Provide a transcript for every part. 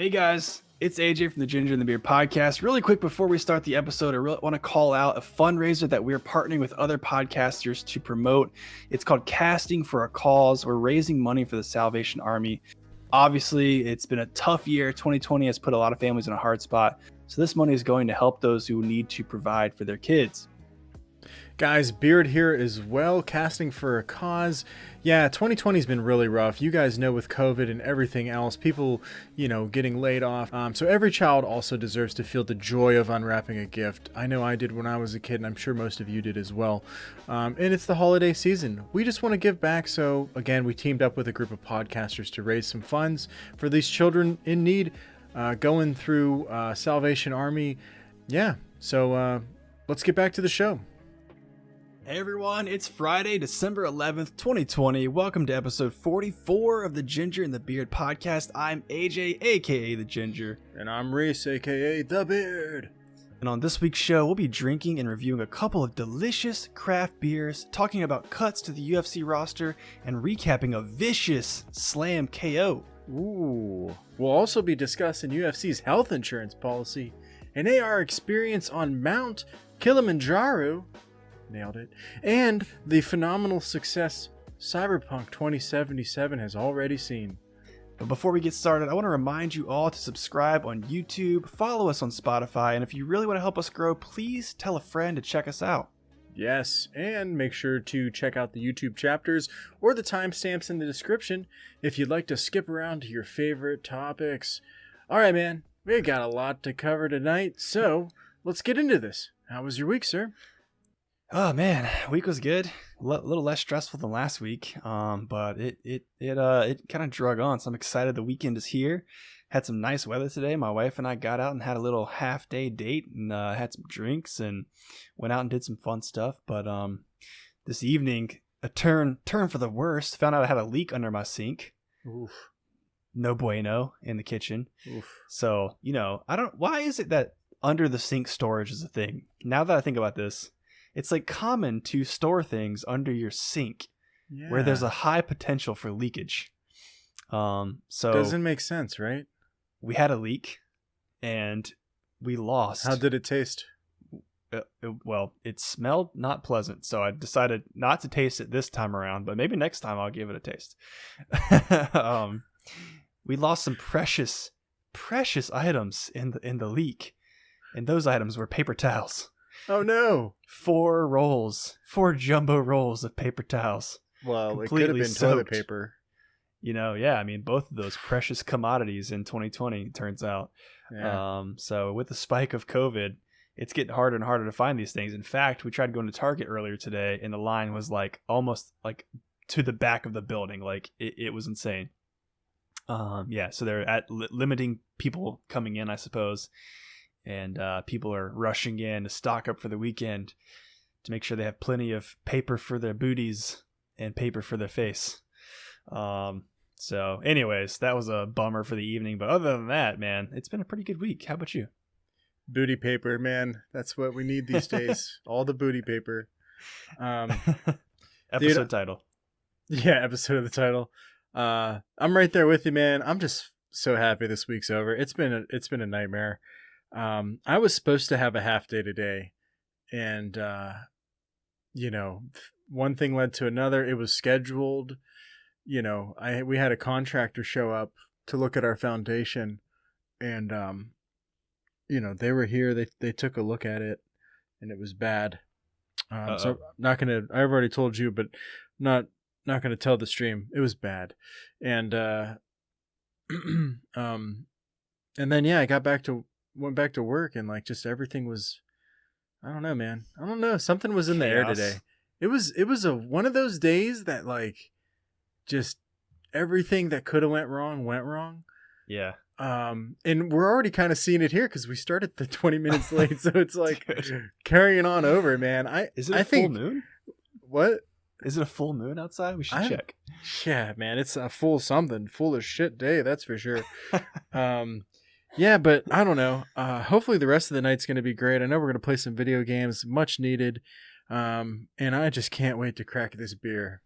Hey guys, it's AJ from the Ginger and the Beard podcast. Really quick before we start the episode, I really want to call out a fundraiser that we're partnering with other podcasters to promote. It's called Casting for a Cause. We're raising money for the Salvation Army. Obviously, it's been a tough year. 2020 has put a lot of families in a hard spot. So this money is going to help those who need to provide for their kids. Guys, Beard here as well, casting for a cause. Yeah, 2020 has been really rough. You guys know with COVID and everything else, people, getting laid off. So every child also deserves to feel the joy of unwrapping a gift. I know I did when I was a kid, and I'm sure most of you did as well. And it's the holiday season. We just want to give back. So again, we teamed up with a group of podcasters to raise some funds for these children in need, going through Salvation Army. Yeah, so let's get back to the show. Hey everyone, it's Friday, December 11th, 2020. Welcome to episode 44 of the Ginger and the Beard podcast. I'm AJ, aka the Ginger. And I'm Weisse, aka the Beard. And on this week's show, we'll be drinking and reviewing a couple of delicious craft beers, talking about cuts to the UFC roster, and recapping a vicious slam KO. Ooh. We'll also be discussing UFC's health insurance policy, an AR experience on Mount Kilimanjaro. Nailed it. And the phenomenal success Cyberpunk 2077 has already seen. But before we get started, I want to remind you all to subscribe on YouTube, follow us on Spotify, and if you really want to help us grow, please tell a friend to check us out. Yes, and make sure to check out the YouTube chapters or the timestamps in the description if you'd like to skip around to your favorite topics. All right, man, we got a lot to cover tonight, so let's get into this. How was your week, sir? Oh man, week was good. A little less stressful than last week, but it kind of drug on. So I'm excited the weekend is here. Had some nice weather today. My wife and I got out and had a little half-day date and had some drinks and went out and did some fun stuff. But this evening, a turn for the worst. Found out I had a leak under my sink. Oof. No bueno in the kitchen. Oof. So why is it that under the sink storage is a thing? Now that I think about this, it's like common to store things under your sink where there's a high potential for leakage. So doesn't make sense, right? We had a leak and we lost. How did it taste? Well, it smelled not pleasant. So I decided not to taste it this time around, but maybe next time I'll give it a taste. We lost some precious items in the leak. And those items were paper towels. Oh no! 4 jumbo rolls of paper towels. Well, it could have been toilet paper. Both of those precious commodities in 2020, it turns out. Yeah. So with the spike of COVID, it's getting harder and harder to find these things. In fact, we tried going to Target earlier today, and the line was almost to the back of the building. It was insane. So they're limiting people coming in, I suppose. And people are rushing in to stock up for the weekend to make sure they have plenty of paper for their booties and paper for their face. So anyways, that was a bummer for the evening. But other than that, man, it's been a pretty good week. How about you? Booty paper, man. That's what we need these days. All the booty paper. Episode title. Yeah, episode of the title. I'm right there with you, man. I'm just so happy this week's over. It's been a nightmare. I was supposed to have a half day today, and one thing led to another. It was scheduled. We had a contractor show up to look at our foundation, and they were here. They took a look at it, and it was bad. So not gonna. I've already told you, but not gonna tell the stream. It was bad, and and then I went back to work, and just everything was, I don't know, man. I don't know. Something was in the air today. It was one of those days that just everything that could have went wrong. Yeah. And we're already kind of seeing it here because we started the 20 minutes late, so it's carrying on over, man. Is it a full moon? What? Is it a full moon outside? We should check. Yeah, man, it's a full as shit day, that's for sure. Yeah, but I don't know. Hopefully the rest of the night's going to be great. I know we're going to play some video games, much needed. And I just can't wait to crack this beer.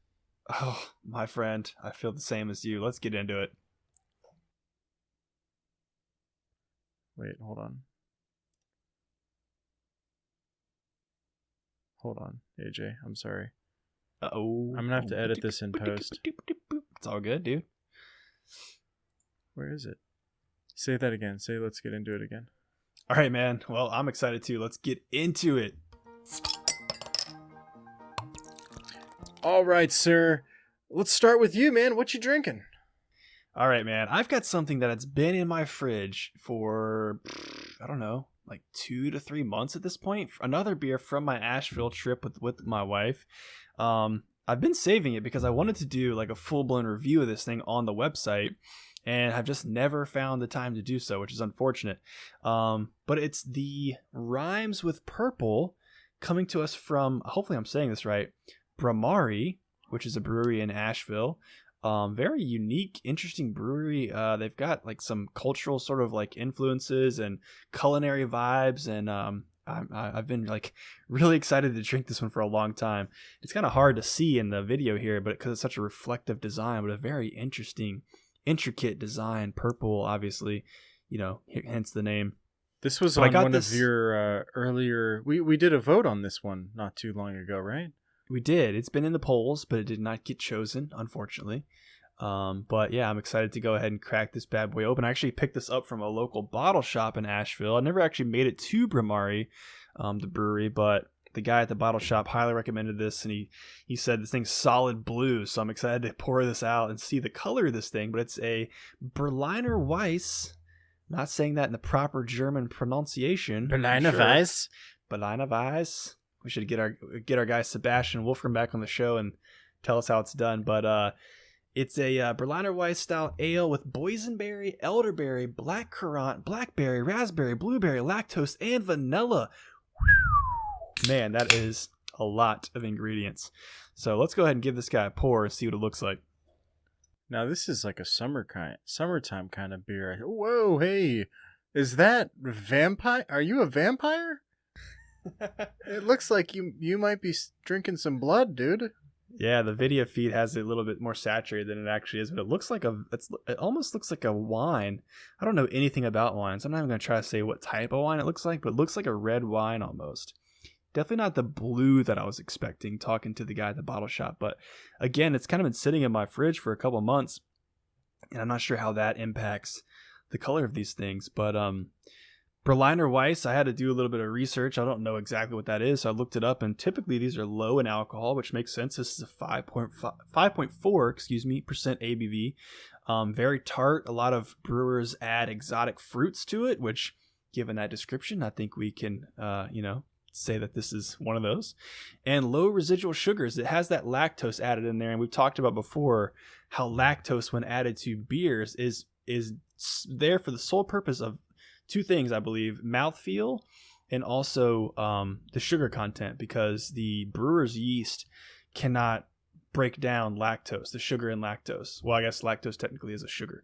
Oh, my friend, I feel the same as you. Let's get into it. Wait, hold on. Hold on, AJ. I'm sorry. Uh-oh. I'm going to have to edit this in post. It's all good, dude. Where is it? Say that again. Say let's get into it again. All right, man. Well, I'm excited too. Let's get into it. All right, sir. Let's start with you, man. What you drinking? All right, man. I've got something that has been in my fridge for, I don't know, like 2 to 3 months at this point. Another beer from my Asheville trip with my wife. I've been saving it because I wanted to do like a full-blown review of this thing on the website, and I've just never found the time to do so, which is unfortunate. But it's the Rhymes with Purple, coming to us from, hopefully I'm saying this right, Bhramari, which is a brewery in Asheville. Very unique, interesting brewery. They've got like some cultural sort of like influences and culinary vibes, and I've been like really excited to drink this one for a long time. It's kind of hard to see in the video here, but because it's such a reflective design, but a very interesting, intricate design. Purple, obviously, hence the name. This was on one of your earlier. We did a vote on this one not too long ago, right? We did. It's been in the polls, but it did not get chosen, unfortunately. But yeah, I'm excited to go ahead and crack this bad boy open. I actually picked this up from a local bottle shop in Asheville. I never actually made it to Bhramari, the brewery, but the guy at the bottle shop highly recommended this, and he said this thing's solid blue, so I'm excited to pour this out and see the color of this thing. But it's a Berliner Weisse. I'm not saying that in the proper German pronunciation. Berliner Weisse. Berliner Weisse. We should get our guy Sebastian Wolfram back on the show and tell us how it's done. But it's a Berliner Weisse style ale with boysenberry, elderberry, blackcurrant, blackberry, raspberry, blueberry, lactose, and vanilla. Man, that is a lot of ingredients. So let's go ahead and give this guy a pour and see what it looks like. Now this is like a summertime kind of beer. Whoa, hey, is that vampire? Are you a vampire? It looks like you might be drinking some blood, dude. Yeah, the video feed has it a little bit more saturated than it actually is, but it looks like it almost looks like a wine. I don't know anything about wines. I'm not even going to try to say what type of wine it looks like, but it looks like a red wine almost. Definitely not the blue that I was expecting talking to the guy at the bottle shop, but again, it's kind of been sitting in my fridge for a couple months, and I'm not sure how that impacts the color of these things, but Berliner Weisse, I had to do a little bit of research. I don't know exactly what that is, so I looked it up, and typically these are low in alcohol, which makes sense. This is a 5.4 percent ABV. Very tart. A lot of brewers add exotic fruits to it, which, given that description, I think we can, say that this is one of those. And low residual sugars. It has that lactose added in there, and we've talked about before how lactose, when added to beers, is there for the sole purpose of two things, I believe: mouthfeel and also the sugar content, because the brewer's yeast cannot break down lactose, the sugar in lactose. Well, I guess lactose technically is a sugar.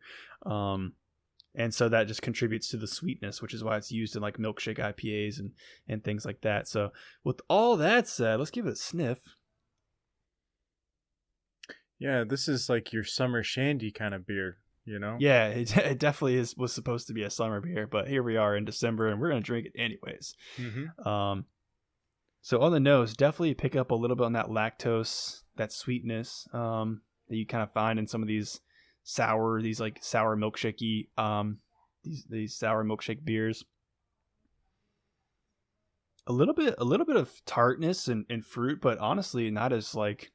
And so that just contributes to the sweetness, which is why it's used in like milkshake IPAs and things like that. So with all that said, let's give it a sniff. Yeah, this is like your summer shandy kind of beer. Yeah, it definitely was supposed to be a summer beer, but here we are in December, and we're going to drink it anyways. Mm-hmm. So on the nose, definitely pick up a little bit on that lactose, that sweetness that you kind of find in some of these sour milkshakey, these sour milkshake beers. A little bit of tartness and fruit, but honestly not as like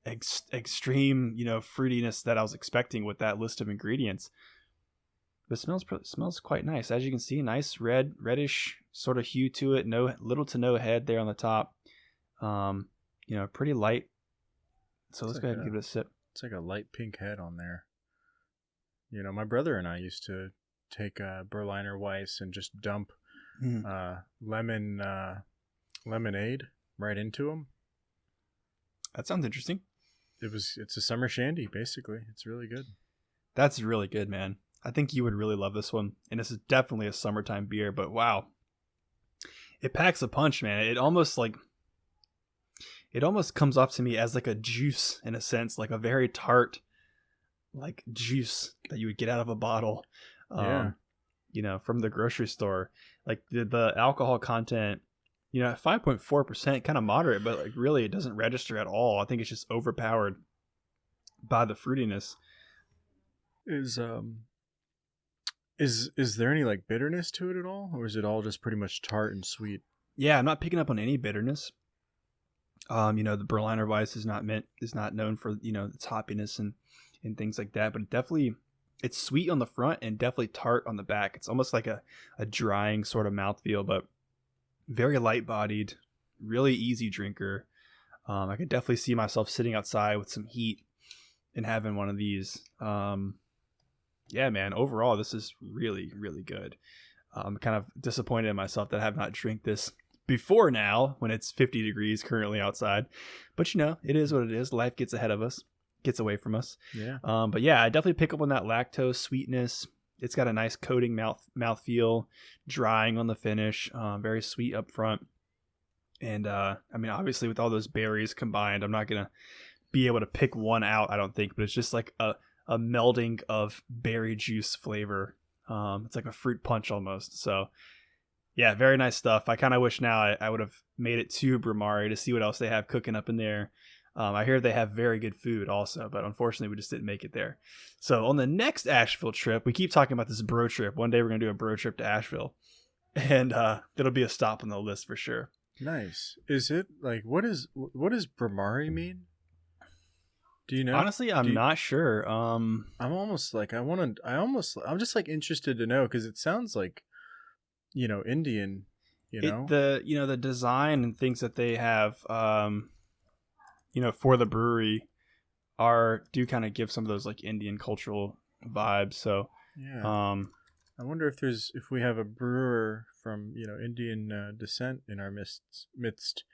extreme, fruitiness that I was expecting with that list of ingredients. But it smells quite nice. As you can see, nice reddish sort of hue to it. Little to no head there on the top. Pretty light. So let's go ahead and give it a sip. It's like a light pink head on there. My brother and I used to take a Berliner Weisse and just dump lemonade right into them. That sounds interesting. It's a summer shandy, basically. It's really good. That's really good, man. I think you would really love this one. And this is definitely a summertime beer, but wow. It packs a punch, man. It almost comes off to me as like a juice in a sense, like a very tart like juice that you would get out of a bottle. Yeah. from the grocery store. Like the alcohol content, at 5.4%, kind of moderate, but like really it doesn't register at all. I think it's just overpowered by the fruitiness. Is there any like bitterness to it at all, or is it all just pretty much tart and sweet? Yeah, I'm not picking up on any bitterness. The Berliner Weisse is not known for, its hoppiness and things like that, but it's sweet on the front and definitely tart on the back. It's almost like a drying sort of mouthfeel, but very light bodied, really easy drinker. I could definitely see myself sitting outside with some heat and having one of these. Yeah, man, overall, this is really, really good. I'm kind of disappointed in myself that I have not drank this before now when it's 50 degrees currently outside. But, it is what it is. Life gets ahead of us, gets away from us. Yeah. But yeah, I definitely pick up on that lactose sweetness. It's got a nice coating mouth feel, drying on the finish, very sweet up front. And, obviously with all those berries combined, I'm not going to be able to pick one out, I don't think, but it's just like a melding of berry juice flavor. It's like a fruit punch almost. So yeah, very nice stuff. I kind of wish now I would have made it to Bhramari to see what else they have cooking up in there. I hear they have very good food also, but unfortunately we just didn't make it there. So on the next Asheville trip, we keep talking about this bro trip. One day we're going to do a bro trip to Asheville, and that'll be a stop on the list for sure. Nice. Is it like, what does Bhramari mean? Do you know? Honestly, I'm not sure. I'm just like interested to know, because it sounds like, Indian, the design and things that they have, for the brewery do kind of give some of those like Indian cultural vibes. So, yeah. I wonder if we have a brewer from, Indian descent in our midst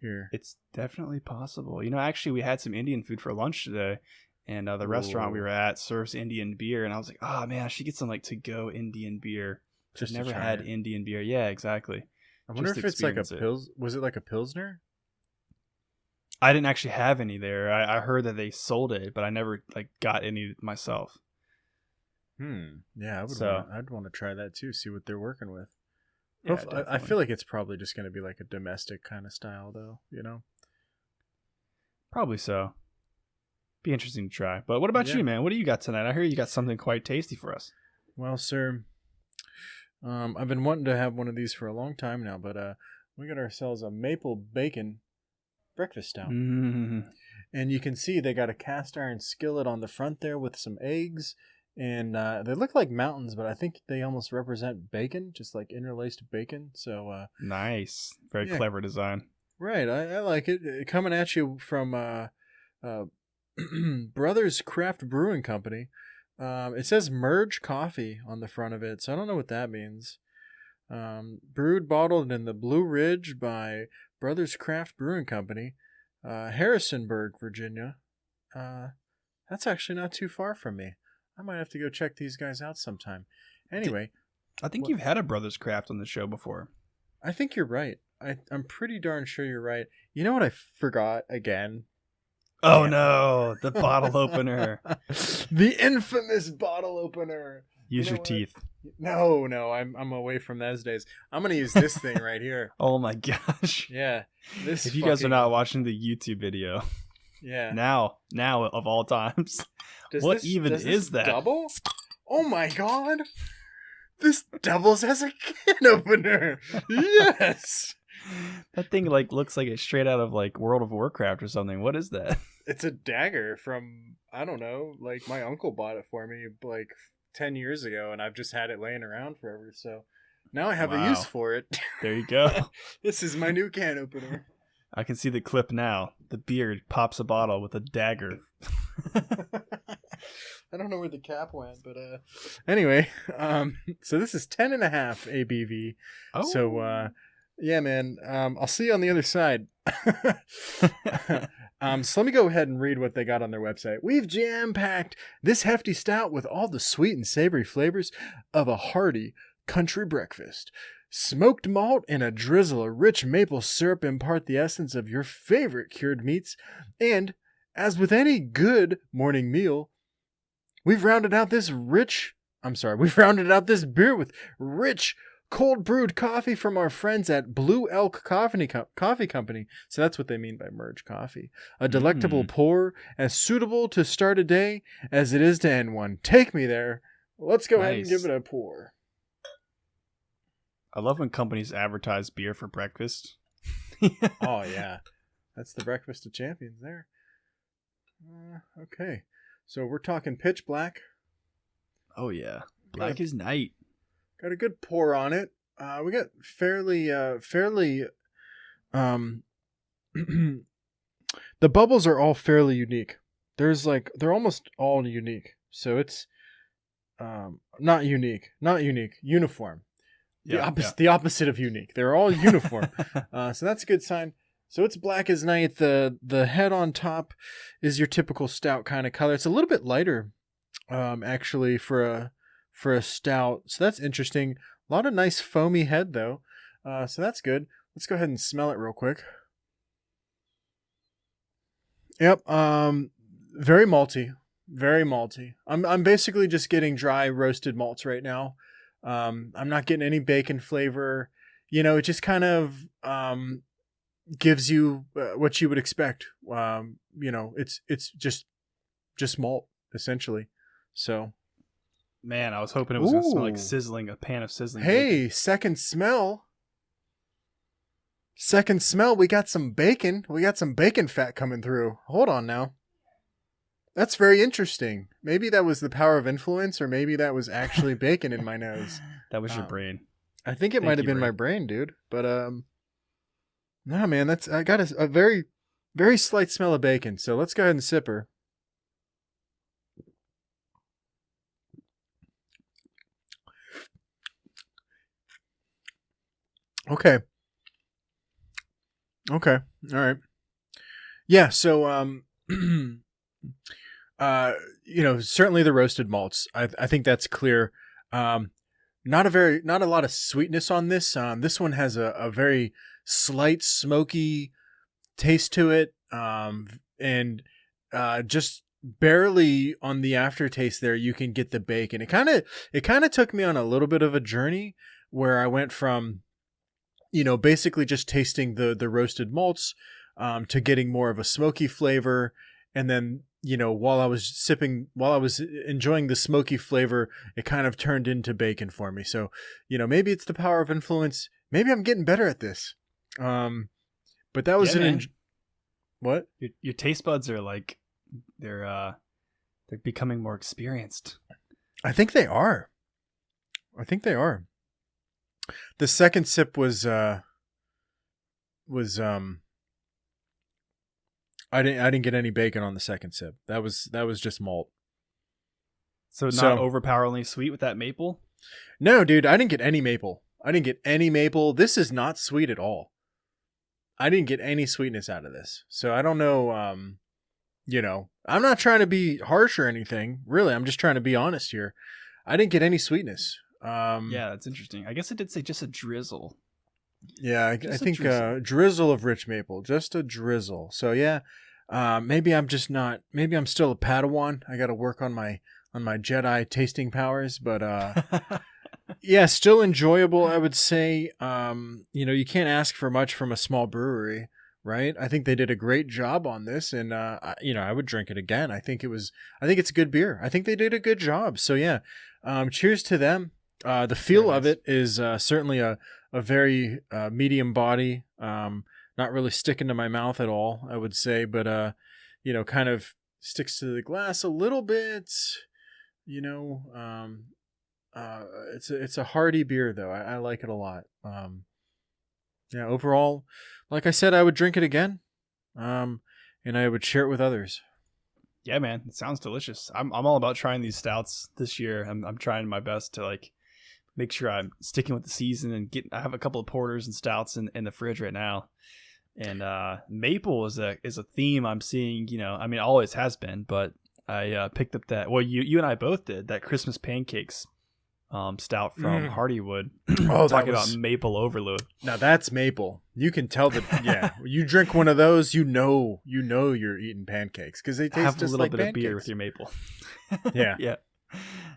here. It's definitely possible. Actually, we had some Indian food for lunch today, and the restaurant we were at serves Indian beer, and I was like, oh man, I should get some like to-go Indian beer. Just never had Indian beer. Yeah, exactly. I wonder if it's like a pils. Was it like a Pilsner? I didn't actually have any there. I heard that they sold it, but I never like got any myself. Yeah, I'd want to try that too. See what they're working with. Yeah, I feel like it's probably just going to be like a domestic kind of style, though. Probably so. Be interesting to try. But what about you, man? What do you got tonight? I hear you got something quite tasty for us. Well, sir, I've been wanting to have one of these for a long time now, but we got ourselves a maple bacon breakfast stout. Mm-hmm. And you can see they got a cast iron skillet on the front there with some eggs. And they look like mountains, but I think they almost represent bacon, just like interlaced bacon. So nice. Very clever design. Right. I like it. Coming at you from Brothers Craft Brewing Company. It says Merge Coffee on the front of it, so I don't know what that means. Brewed, bottled in the Blue Ridge by Brothers Craft Brewing Company, Harrisonburg, Virginia. That's actually not too far from me. I might have to go check these guys out sometime. Anyway. I think you've had a Brothers Craft on the show before. I think you're right. I'm pretty darn sure you're right. You know what I forgot again? Oh, no. The bottle opener. The infamous bottle opener. Use your teeth. No, I'm away from those days. I'm going to use this thing right here. Oh, my gosh. Yeah. If you guys are not watching the YouTube video. Yeah. Now of all times. What even is that? Double? Oh my god! This doubles as a can opener. Yes. That thing like looks like it's straight out of like World of Warcraft or something. What is that? It's a dagger from, I don't know, like my uncle bought it for me like 10 years ago, and I've just had it laying around forever. So now I have a use for it. There you go. This is my new can opener. I can see the clip now. The beard pops a bottle with a dagger. I don't know where the cap went, but anyway, so this is 10.5 ABV. Oh. So yeah, man, I'll see you on the other side. So let me go ahead and read what they got on their website. We've jam-packed this hefty stout with all the sweet and savory flavors of a hearty country breakfast. Smoked malt and a drizzle of rich maple syrup impart the essence of your favorite cured meats. And, as with any good morning meal, we've rounded out this rich We've rounded out this beer with rich cold brewed coffee from our friends at Blue Elk Coffee Company. So that's what they mean by merge coffee. A delectable pour, as suitable to start a day as it is to end one. Take me there. Let's go ahead and give it a pour. I love when companies advertise beer for breakfast. Oh, yeah. That's the breakfast of champions there. Okay. So we're talking pitch black. Oh, yeah. Black is night. Got a good pour on it. We got fairly the bubbles are all fairly unique. They're almost all unique. So it's not unique, uniform. The opposite of unique. They're all uniform. So that's a good sign. So it's black as night. The head on top is your typical stout kind of color. It's a little bit lighter, actually, for a stout. So that's interesting. A lot of nice foamy head though. So that's good. Let's go ahead and smell it real quick. Yep. Very malty. Very malty. I'm basically just getting dry roasted malts right now. I'm not getting any bacon flavor. It just kind of gives you what you would expect. It's just malt essentially. So, man, I was hoping it was gonna smell like sizzling, a pan of sizzling. Hey, bacon. Second smell. We got some bacon. We got some bacon fat coming through. Hold on now. That's very interesting. Maybe that was the power of influence, or maybe that was actually bacon in my nose. That was your brain. I think it might have been my brain, dude. But no, man, I got a very, very slight smell of bacon. So let's go ahead and sip her. Okay. All right. Yeah. So certainly the roasted malts. I think that's clear. Not a lot of sweetness on this. This one has a very slight smoky taste to it. And just barely on the aftertaste there, you can get the bacon. It kind of took me on a little bit of a journey where I went from, basically just tasting the roasted malts, to getting more of a smoky flavor. And then, while I was enjoying the smoky flavor, it kind of turned into bacon for me. So, maybe it's the power of influence. Maybe I'm getting better at this. But that was what? Your taste buds are like, they're becoming more experienced. I think they are. The second sip was I didn't get any bacon on the second sip. That was just malt. So not overpoweringly sweet with that maple? No, dude, I didn't get any maple. This is not sweet at all. I didn't get any sweetness out of this. So I don't know, I'm not trying to be harsh or anything. Really, I'm just trying to be honest here. I didn't get any sweetness. Yeah, that's interesting. I guess it did say just a drizzle. Yeah, I think drizzle of rich maple, just a drizzle. So yeah, maybe I'm still a Padawan. I got to work on my Jedi tasting powers, but yeah, still enjoyable, I would say. You can't ask for much from a small brewery, right? I think they did a great job on this, and I would drink it again. I think it's a good beer. I think they did a good job. So yeah, cheers to them. The feel of it is certainly a very medium body, not really sticking to my mouth at all, I would say, but kind of sticks to the glass a little bit. It's a hearty beer though. I like it a lot. Yeah, overall, like I said, I would drink it again, and I would share it with others. Yeah, man, it sounds delicious. I'm all about trying these stouts this year. I'm trying my best to make sure I'm sticking with the season and I have a couple of porters and stouts in the fridge right now. And maple is a theme I'm seeing, always has been, but I picked up that, well, you and I both did, that Christmas pancakes stout from Hardywood. Talking about maple overload. Now that's maple. You can tell that, yeah, you drink one of those, you're eating pancakes because they taste just like pancakes. Have a little bit of beer with your maple. Yeah. Yeah.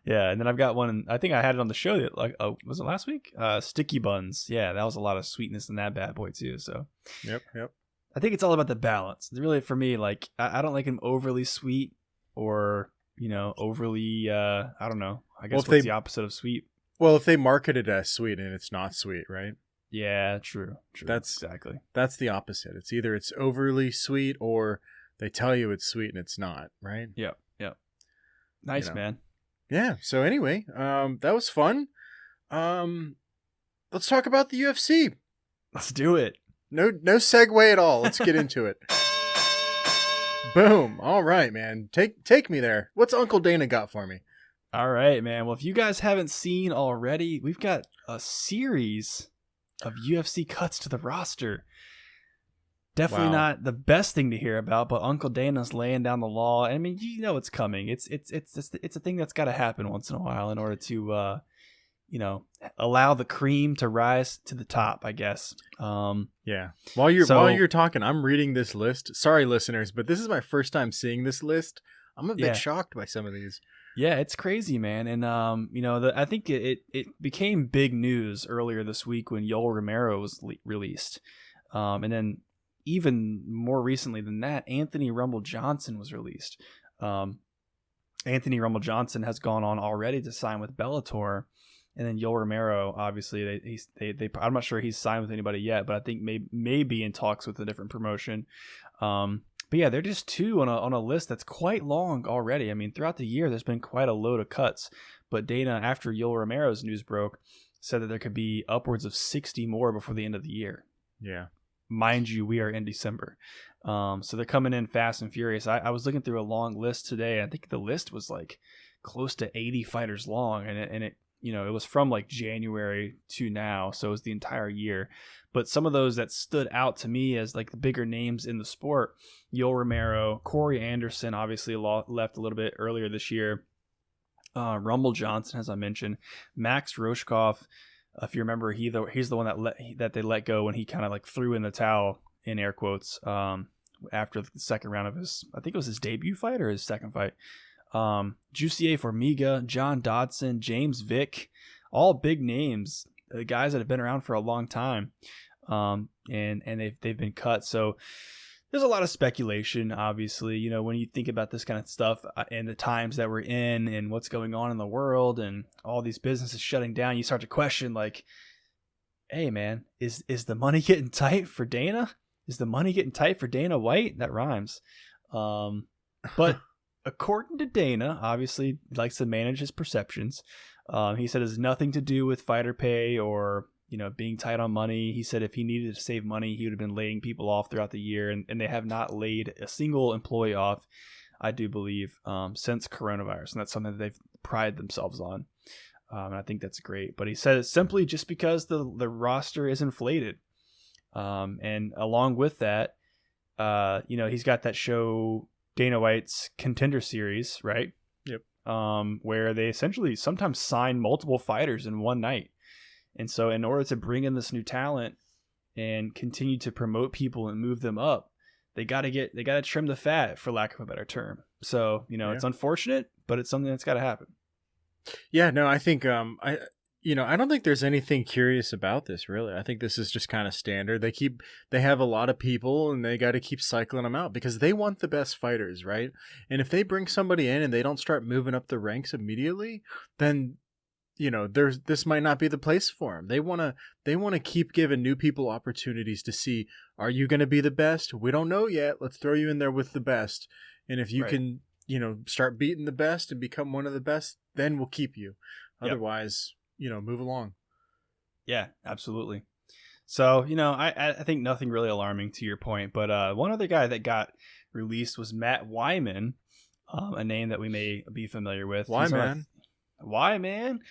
Yeah, and then I've got one. I think I had it on the show. Like, was it last week? Sticky buns. Yeah, that was a lot of sweetness in that bad boy too. So, Yep. I think it's all about the balance. Really, for me, like I don't like them overly sweet or overly. I don't know. I guess what's the opposite of sweet? Well, if they market it as sweet and it's not sweet, right? Yeah, true. That's exactly. That's the opposite. It's either it's overly sweet or they tell you it's sweet and it's not, right? Yep. Nice, man. Yeah. So anyway, that was fun. Let's talk about the UFC. Let's do it. No segue at all. Let's get into it. Boom. All right, man. Take me there. What's Uncle Dana got for me? All right, man. Well, if you guys haven't seen already, we've got a series of UFC cuts to the roster. Definitely not the best thing to hear about, but Uncle Dana's laying down the law. I mean, it's coming. It's a thing that's got to happen once in a while in order to allow the cream to rise to the top, I guess. Yeah. While you're talking, I'm reading this list. Sorry, listeners, but this is my first time seeing this list. I'm a bit shocked by some of these. Yeah, it's crazy, man. And I think it became big news earlier this week when Yoel Romero was released, and then even more recently than that, Anthony Rumble Johnson was released. Anthony Rumble Johnson has gone on already to sign with Bellator. And then Yoel Romero, obviously, I'm not sure he's signed with anybody yet, but I think may be in talks with a different promotion. But yeah, they're just two on a list that's quite long already. I mean, throughout the year, there's been quite a load of cuts. But Dana, after Yoel Romero's news broke, said that there could be upwards of 60 more before the end of the year. Yeah. Mind you, we are in December. So they're coming in fast and furious. I was looking through a long list today. I think the list was like close to 80 fighters long, and it it was from like January to now, so it was the entire year. But some of those that stood out to me as like the bigger names in the sport: Yoel Romero, Corey Anderson, obviously left a little bit earlier this year. Rumble Johnson, as I mentioned, Max Roshkov. If you remember, he's the one that they let go when he kind of like threw in the towel, in air quotes, after the second round of I think it was his debut fight or his second fight. Jussier Formiga, John Dodson, James Vick, all big names, guys that have been around for a long time, and they've been cut. So there's a lot of speculation, obviously, when you think about this kind of stuff and the times that we're in and what's going on in the world and all these businesses shutting down, you start to question, like, hey, man, is the money getting tight for Dana? Is the money getting tight for Dana White? That rhymes. But according to Dana, obviously, he likes to manage his perceptions. He said it has nothing to do with fighter pay or being tight on money. He said if he needed to save money, he would have been laying people off throughout the year, and they have not laid a single employee off, I do believe, since coronavirus, and that's something that they've prided themselves on, and I think that's great. But he said it's simply just because the roster is inflated, and along with that, he's got that show, Dana White's Contender Series, right? Yep. Where they essentially sometimes sign multiple fighters in one night. And so in order to bring in this new talent and continue to promote people and move them up, they got to trim the fat, for lack of a better term. So, It's unfortunate, but it's something that's got to happen. Yeah, no, I think, I don't think there's anything curious about this, really. I think this is just kind of standard. They have a lot of people and they got to keep cycling them out because they want the best fighters, right? And if they bring somebody in and they don't start moving up the ranks immediately, then this might not be the place for them. They want to keep giving new people opportunities to see, are you going to be the best? We don't know yet. Let's throw you in there with the best. And if you can, start beating the best and become one of the best, then we'll keep you. Otherwise, move along. Yeah, absolutely. So, I think nothing really alarming to your point, but one other guy that got released was Matt Wyman, a name that we may be familiar with. Why, man? Why, man?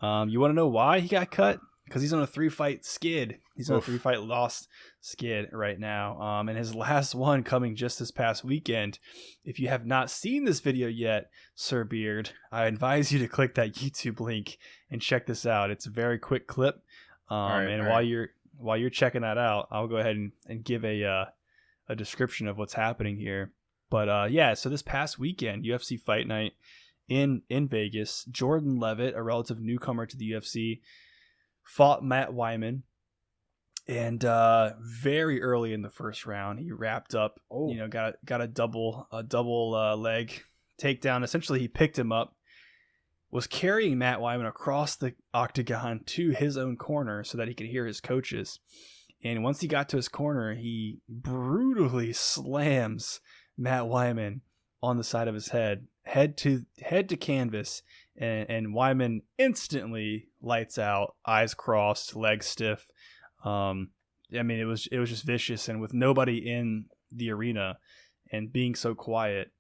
You want to know why he got cut? Because he's on a 3-fight skid. He's on a 3-fight loss skid right now. And his last one coming just this past weekend. If you have not seen this video yet, Sir Beard, I advise you to click that YouTube link and check this out. It's a very quick clip. While you're checking that out, I'll go ahead and give a description of what's happening here. But so this past weekend, UFC Fight Night in Vegas. Jordan Levitt, a relative newcomer to the UFC, fought Matt Wyman. And very early in the first round, he wrapped up. Got a double leg takedown. Essentially, he picked him up, was carrying Matt Wyman across the octagon to his own corner so that he could hear his coaches. And once he got to his corner, he brutally slams Matt Wyman on the side of his head to canvas, and Wyman instantly lights out, eyes crossed, legs stiff. I mean, it was just vicious, and with nobody in the arena and being so quiet,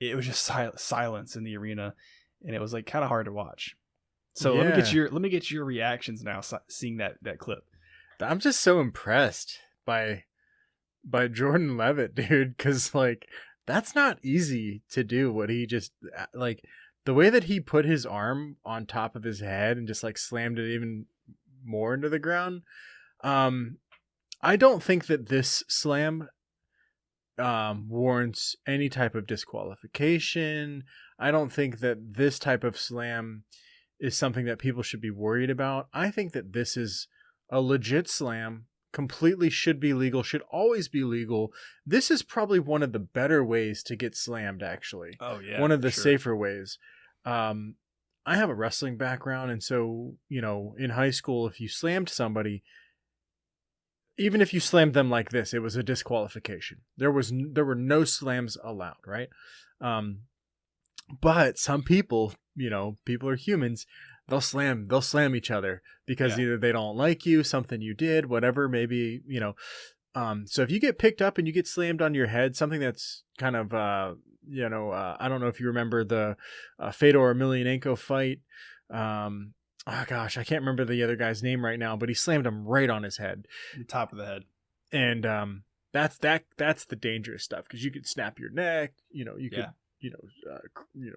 it was just silence in the arena, and it was like kind of hard to watch. So let me get your reactions now, seeing that clip. I'm just so impressed by Jordan Levitt, dude, because like that's not easy to do. What he just like the way that he put his arm on top of his head and just like slammed it even more into the ground. I don't think that this slam warrants any type of disqualification. I don't think that this type of slam is something that people should be worried about. I think that this is a legit slam, completely should be legal, should always be legal. This is probably one of the better ways to get slammed, actually. Oh, yeah. One of the safer ways. I have a wrestling background, and so, in high school, if you slammed somebody, even if you slammed them like this, it was a disqualification. There were no slams allowed, right? But some people, people are humans. They'll slam each other because either they don't like you, something you did, whatever, maybe, so if you get picked up and you get slammed on your head, something that's kind of, I don't know if you remember the Fedor Emelianenko fight. Oh gosh, I can't remember the other guy's name right now, but he slammed him right on his head. The top of the head. And that's the dangerous stuff, because you could snap your neck, you could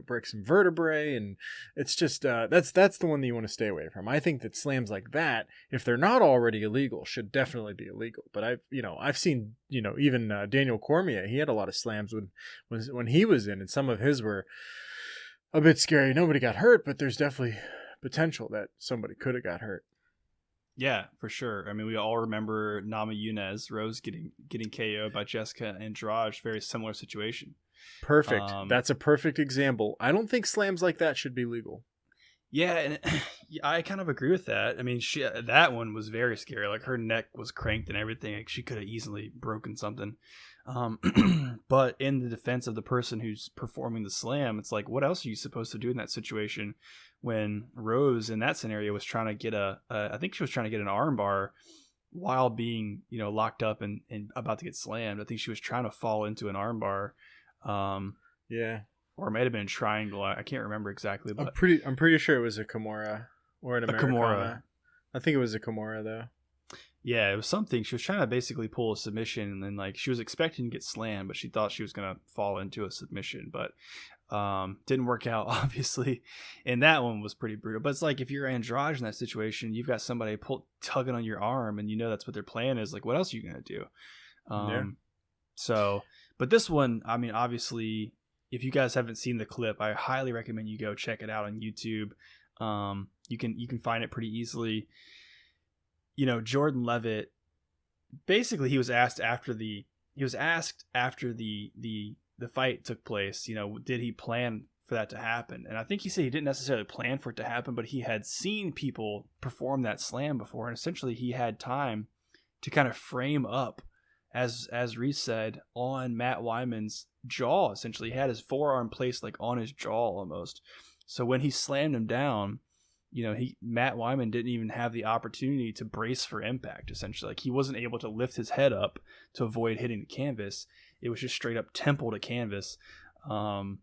break some vertebrae, and it's just that's the one that you want to stay away from. I think that slams like that, if they're not already illegal, should definitely be illegal. But I've seen even Daniel Cormier, he had a lot of slams when he was in, and some of his were a bit scary. Nobody got hurt, but there's definitely potential that somebody could have got hurt. Yeah, for sure. I mean, we all remember Nama Yunez Rose getting KO'd by Jessica Andrade. Very similar situation. Perfect. That's a perfect example. I don't think slams like that should be legal. Yeah, and I kind of agree with that. I mean, that one was very scary. Like, her neck was cranked and everything. Like, she could have easily broken something. But in the defense of the person who's performing the slam, it's like, what else are you supposed to do in that situation? When Rose in that scenario was trying to get I think she was trying to get an arm bar while being, locked up and about to get slammed. I think she was trying to fall into an arm bar. Yeah. Or it might have been a triangle. I can't remember exactly. But I'm pretty sure it was a Kimura or an Americana. Kimura. I think it was a Kimura though. Yeah, it was something. She was trying to basically pull a submission, and then like she was expecting to get slammed, but she thought she was gonna fall into a submission, but didn't work out, obviously. And that one was pretty brutal. But it's like, if you're Andrade in that situation, you've got somebody tugging on your arm, and that's what their plan is. Like, what else are you gonna do? So, but this one, I mean, obviously, if you guys haven't seen the clip, I highly recommend you go check it out on YouTube. You can find it pretty easily. Jordan Levitt, basically, he was asked after the fight took place, did he plan for that to happen? And I think he said he didn't necessarily plan for it to happen, but he had seen people perform that slam before, and essentially he had time to kind of frame up, as Reese said, on Matt Wyman's jaw. Essentially, he had his forearm placed like on his jaw almost. So when he slammed him down, Matt Wyman didn't even have the opportunity to brace for impact. Essentially, like, he wasn't able to lift his head up to avoid hitting the canvas. It was just straight up temple to canvas. And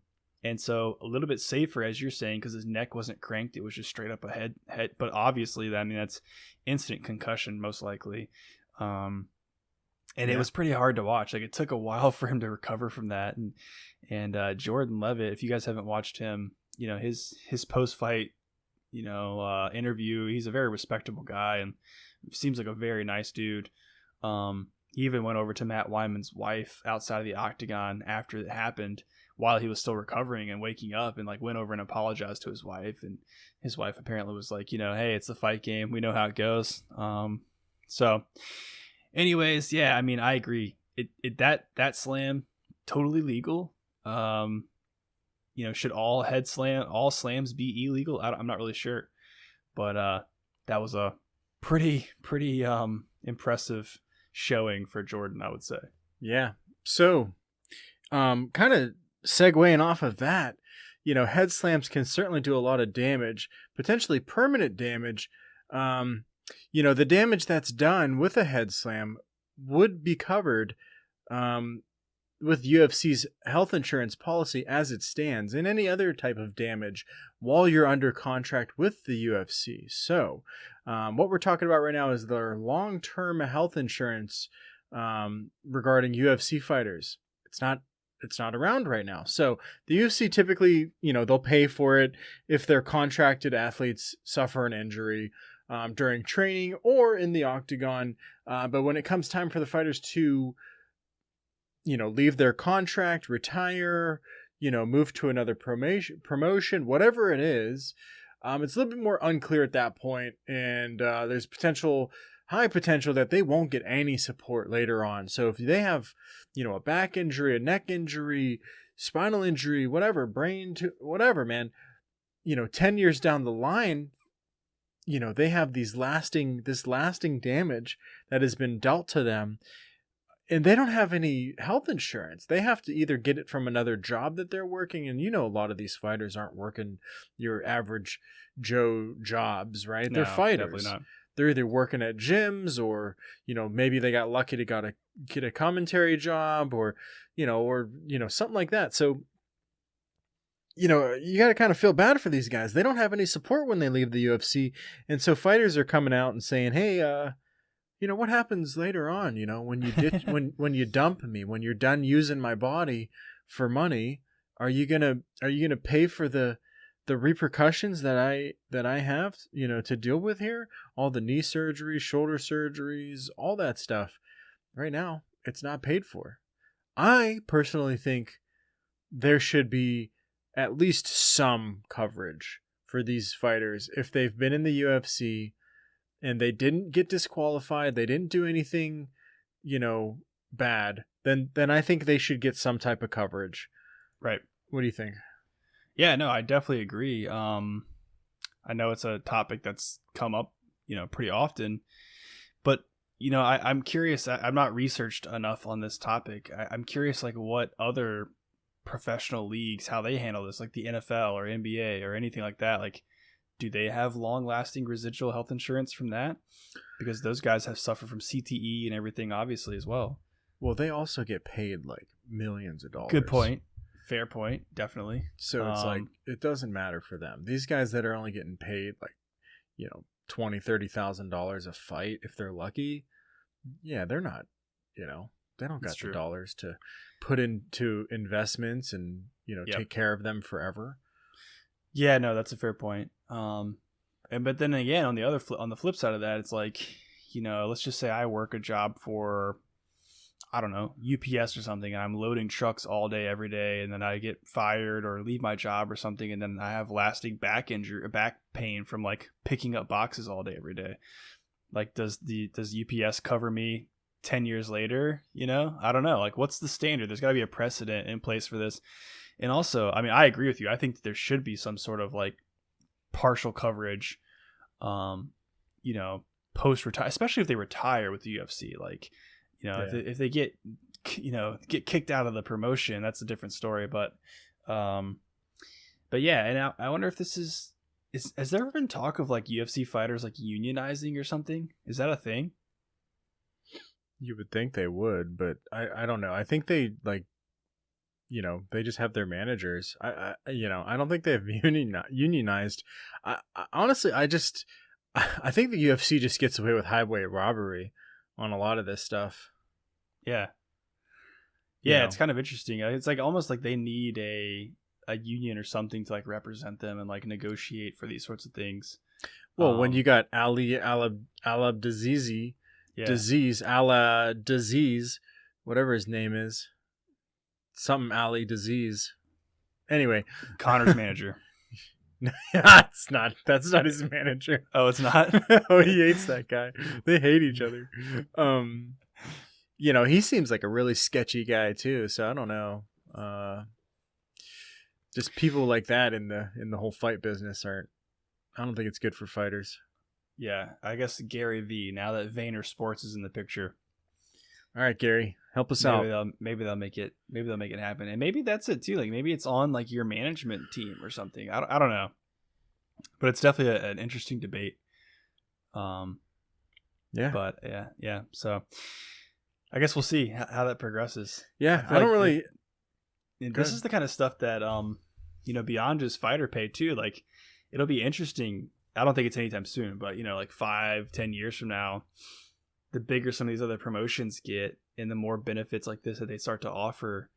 so a little bit safer, as you're saying, because his neck wasn't cranked. It was just straight up a head. But obviously, that's instant concussion, most likely. And it was pretty hard to watch. Like, it took a while for him to recover from that. And Jordan Levitt, if you guys haven't watched him, his post-fight, interview, he's a very respectable guy and seems like a very nice dude. He even went over to Matt Wyman's wife outside of the octagon after it happened, while he was still recovering and waking up, and like went over and apologized to his wife, and his wife apparently was like, hey, it's a fight game, we know how it goes. So anyways, yeah, I mean, I agree. That slam, totally legal. Should all slams be illegal? I'm not really sure, but that was a pretty impressive showing for Jordan, I would say. Yeah. So, kind of segueing off of that, head slams can certainly do a lot of damage, potentially permanent damage. The damage that's done with a head slam would be covered with UFC's health insurance policy as it stands, and any other type of damage while you're under contract with the UFC. So what we're talking about right now is their long-term health insurance regarding UFC fighters. It's not around right now. So the UFC typically, they'll pay for it if their contracted athletes suffer an injury during training or in the octagon. But when it comes time for the fighters to leave their contract, retire, move to another promotion, whatever it is, it's a little bit more unclear at that point, and there's high potential that they won't get any support later on. So if they have, a back injury, a neck injury, spinal injury, whatever, whatever, man, 10 years down the line, they have this lasting damage that has been dealt to them. And they don't have any health insurance. They have to either get it from another job that they're working. And a lot of these fighters aren't working your average Joe jobs, right? They're fighters. Definitely not. They're either working at gyms or, maybe they got lucky to get a commentary job or something like that. So, you got to kind of feel bad for these guys. They don't have any support when they leave the UFC. And so fighters are coming out and saying, hey, what happens later on, when you when you dump me, when you're done using my body for money, are you going to pay for the repercussions that I have, to deal with here? All the knee surgeries, shoulder surgeries, all that stuff. Right now, it's not paid for. I personally think there should be at least some coverage for these fighters if they've been in the UFC and they didn't get disqualified, they didn't do anything, bad, then I think they should get some type of coverage. Right. What do you think? Yeah, no, I definitely agree. I know it's a topic that's come up, pretty often, but, I'm curious. I'm not researched enough on this topic. I'm curious, like, what other professional leagues, how they handle this, like the NFL or NBA or anything like that. Like, do they have long-lasting residual health insurance from that? Because those guys have suffered from CTE and everything, obviously, as well. Well, they also get paid like millions of dollars. Good point. Fair point. Definitely. So it's like, it doesn't matter for them. These guys that are only getting paid like, $20,000, $30,000 a fight, if they're lucky, yeah, they're not, they don't got the dollars to put into investments and, take care of them forever. Yeah, no, that's a fair point. But then again, on the flip side of that, it's like, let's just say I work a job for, I don't know, UPS or something, and I'm loading trucks all day, every day, and then I get fired or leave my job or something, and then I have lasting back pain from like picking up boxes all day, every day. Like, does UPS cover me 10 years later? I don't know. Like, what's the standard? There's got to be a precedent in place for this. And also, I mean, I agree with you. I think that there should be some sort of like partial coverage, post-retire, especially if they retire with the UFC. Like, if they get kicked out of the promotion, that's a different story. But yeah, and I wonder if this has there ever been talk of like UFC fighters like unionizing or something? Is that a thing? You would think they would, but I don't know. I think they like, they just have their managers. I don't think they've unionized. Honestly, I think the UFC just gets away with highway robbery on a lot of this stuff. Yeah. Yeah, it's kind of interesting. It's like almost like they need a union or something to like represent them and like negotiate for these sorts of things. Well, when you got Alab disease, whatever his name is, something Ali disease. Anyway, Connor's manager. That's not his manager. Oh, it's not? Oh, he hates that guy. They hate each other. He seems like a really sketchy guy too, so I don't know. Just people like that in the whole fight business I don't think it's good for fighters. Yeah, I guess Gary V, now that Vayner Sports is in the picture. All right, Gary, help us out. Maybe they'll make it happen. And maybe that's it too. Like maybe it's on like your management team or something. I don't know. But it's definitely an interesting debate. Yeah. But yeah. So I guess we'll see how that progresses. Yeah, I don't really. This is the kind of stuff that beyond just fighter pay too. Like it'll be interesting. I don't think it's anytime soon, but like 5-10 years from now, the bigger some of these other promotions get and the more benefits like this that they start to offer,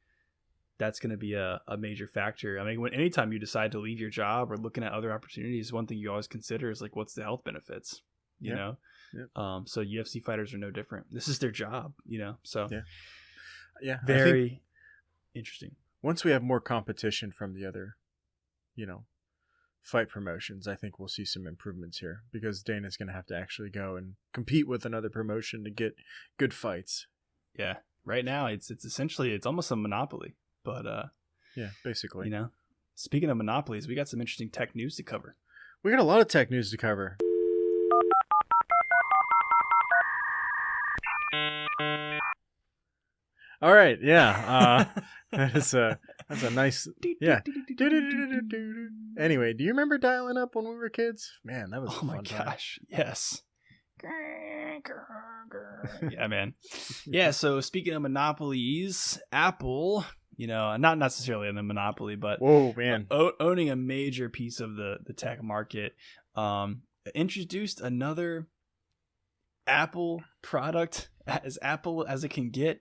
that's going to be a major factor. I mean, anytime you decide to leave your job or looking at other opportunities, one thing you always consider is like, what's the health benefits, you know? Yeah. So UFC fighters are no different. This is their job, so yeah, very interesting. Once we have more competition from the other, fight promotions, I think we'll see some improvements here because Dana's going to have to actually go and compete with another promotion to get good fights. Yeah. Right now it's essentially, it's almost a monopoly, but yeah, basically, speaking of monopolies, we got some interesting tech news to cover. We got a lot of tech news to cover. All right. Yeah. That's a nice, yeah. Anyway, do you remember dialing up when we were kids? Man, that was oh my gosh. Time. Yes. Yeah, man. Yeah. So speaking of monopolies, Apple, not necessarily in the monopoly, but whoa, man, owning a major piece of the tech market, introduced another Apple product, as Apple as it can get.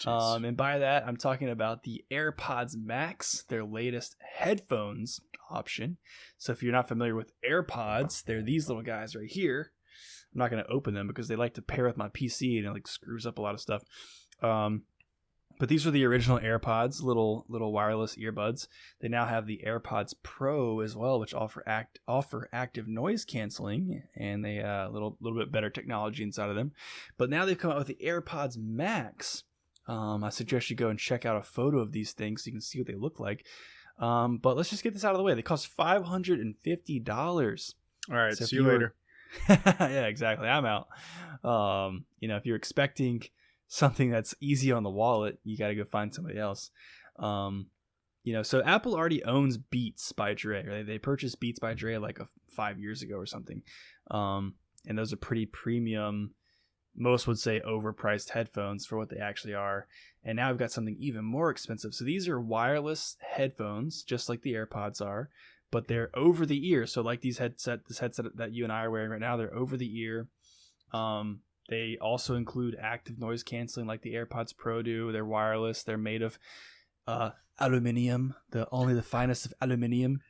And by that, I'm talking about the Airpods Max, their latest headphones option. So if you're not familiar with Airpods, they're these little guys right here. I'm not going to open them because they like to pair with my PC and it like screws up a lot of stuff. But these are the original Airpods, little wireless earbuds. They now have the Airpods Pro as well, which offer active noise canceling, and they a little bit better technology inside of them. But now they've come out with the Airpods Max. I suggest you go and check out a photo of these things so you can see what they look like. But let's just get this out of the way. They cost $550. All right, so see you later. Yeah, exactly. I'm out. If you're expecting something that's easy on the wallet, you got to go find somebody else. So Apple already owns Beats by Dre. Right? They purchased Beats by Dre like 5 years ago or something. And those are pretty premium, most would say overpriced headphones for what they actually are. And now I've got something even more expensive. So these are wireless headphones, just like the AirPods are, but they're over the ear. So like this headset that you and I are wearing right now, they're over the ear. They also include active noise canceling like the AirPods Pro do. They're wireless. They're made of aluminum, only the finest of aluminum.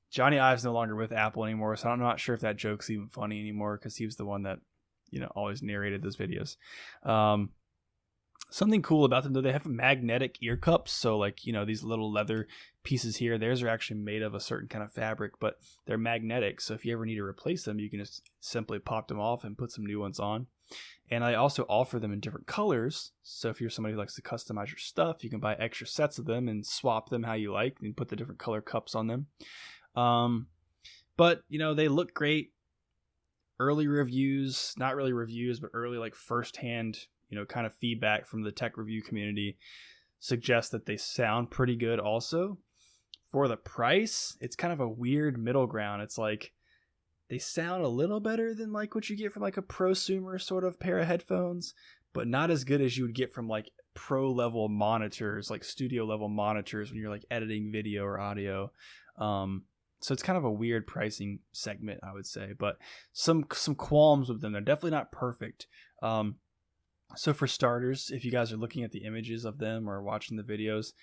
Johnny Ive's no longer with Apple anymore, so I'm not sure if that joke's even funny anymore because he was the one that always narrated those videos. Something cool about them though, they have magnetic ear cups. So like, these little leather pieces here, theirs are actually made of a certain kind of fabric, but they're magnetic. So if you ever need to replace them, you can just simply pop them off and put some new ones on. And I also offer them in different colors. So if you're somebody who likes to customize your stuff, you can buy extra sets of them and swap them how you like and put the different color cups on them. But they look great. Early reviews, not really reviews, but early like firsthand, kind of feedback from the tech review community suggests that they sound pretty good also. For the price, it's kind of a weird middle ground. It's like they sound a little better than like what you get from like a prosumer sort of pair of headphones, but not as good as you would get from like pro level monitors, like studio level monitors when you're like editing video or audio. So it's kind of a weird pricing segment, I would say, but some qualms with them. They're definitely not perfect. So for starters, if you guys are looking at the images of them or watching the videos,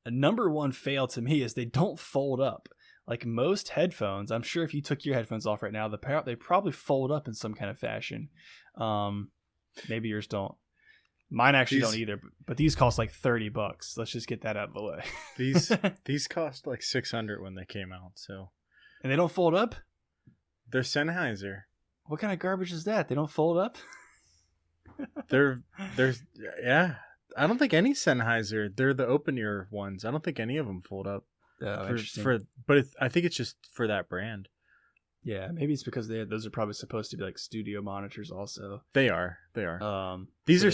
a number one fail to me is they don't fold up. Like most headphones, I'm sure if you took your headphones off right now, they probably fold up in some kind of fashion. Maybe yours don't. Mine actually don't either, but these cost like $30. Let's just get that out of the way. These cost like $600 when they came out. So, and they don't fold up. They're Sennheiser. What kind of garbage is that? They don't fold up. They're yeah. I don't think any Sennheiser. They're the open ear ones. I don't think any of them fold up. I think it's just for that brand. Yeah, maybe it's because those are probably supposed to be like studio monitors also. They are. These are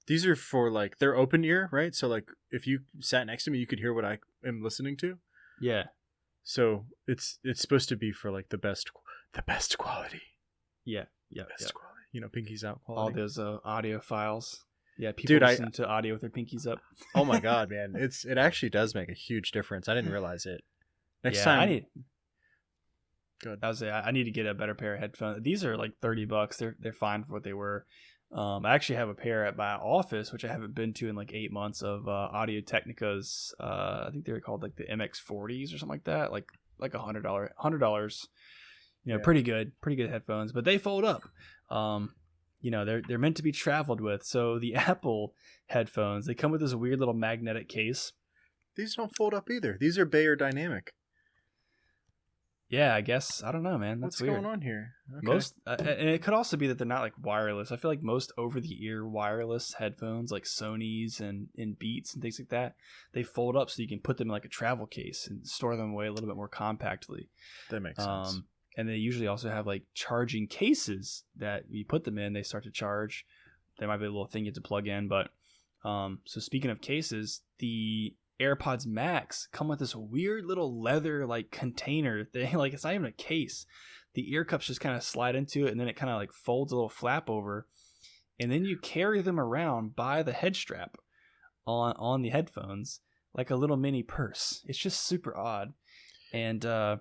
these are for like, they're open ear, right? So like if you sat next to me, you could hear what I am listening to. Yeah. So it's supposed to be for like the best quality. Yeah. Best quality. You know, pinkies out quality. All those audio files. Yeah, people listen to audio with their pinkies up. Oh my god, man. It actually does make a huge difference. I didn't realize it. Next time Good. I need to get a better pair of headphones. These are like $30. They're fine for what they were. I actually have a pair at my office, which I haven't been to in like 8 months, of Audio Technica's. I think they're called like the MX40s or something like that. Like $100. You know, pretty good headphones, but they fold up. You know, they're meant to be traveled with. So the Apple headphones, they come with this weird little magnetic case. These don't fold up either. These are Bayer Dynamic. Yeah, I guess. I don't know, man. That's weird. What's going on here? Okay. Most, and it could also be that they're not like wireless. I feel like most over-the-ear wireless headphones, like Sony's and Beats and things like that, they fold up so you can put them in like a travel case and store them away a little bit more compactly. That makes sense. And they usually also have like charging cases that you put them in, they start to charge. There might be a little thing you have to plug in, but so speaking of cases, the AirPods Max come with this weird little leather like container thing. Like, it's not even a case. The ear cups just kind of slide into it, and then it kind of like folds a little flap over, and then you carry them around by the head strap on the headphones like a little mini purse. It's just super odd. And I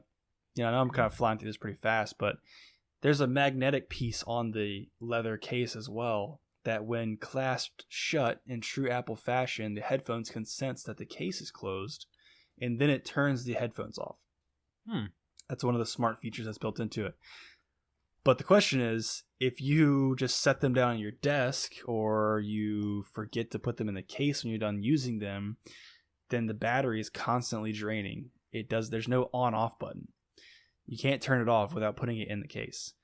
know I'm kind of flying through this pretty fast, but there's a magnetic piece on the leather case as well, that when clasped shut in true Apple fashion, the headphones can sense that the case is closed, and then it turns the headphones off. That's one of the smart features that's built into it. But the question is, if you just set them down on your desk, or you forget to put them in the case when you're done using them, then the battery is constantly draining. There's no on-off button. You can't turn it off without putting it in the case.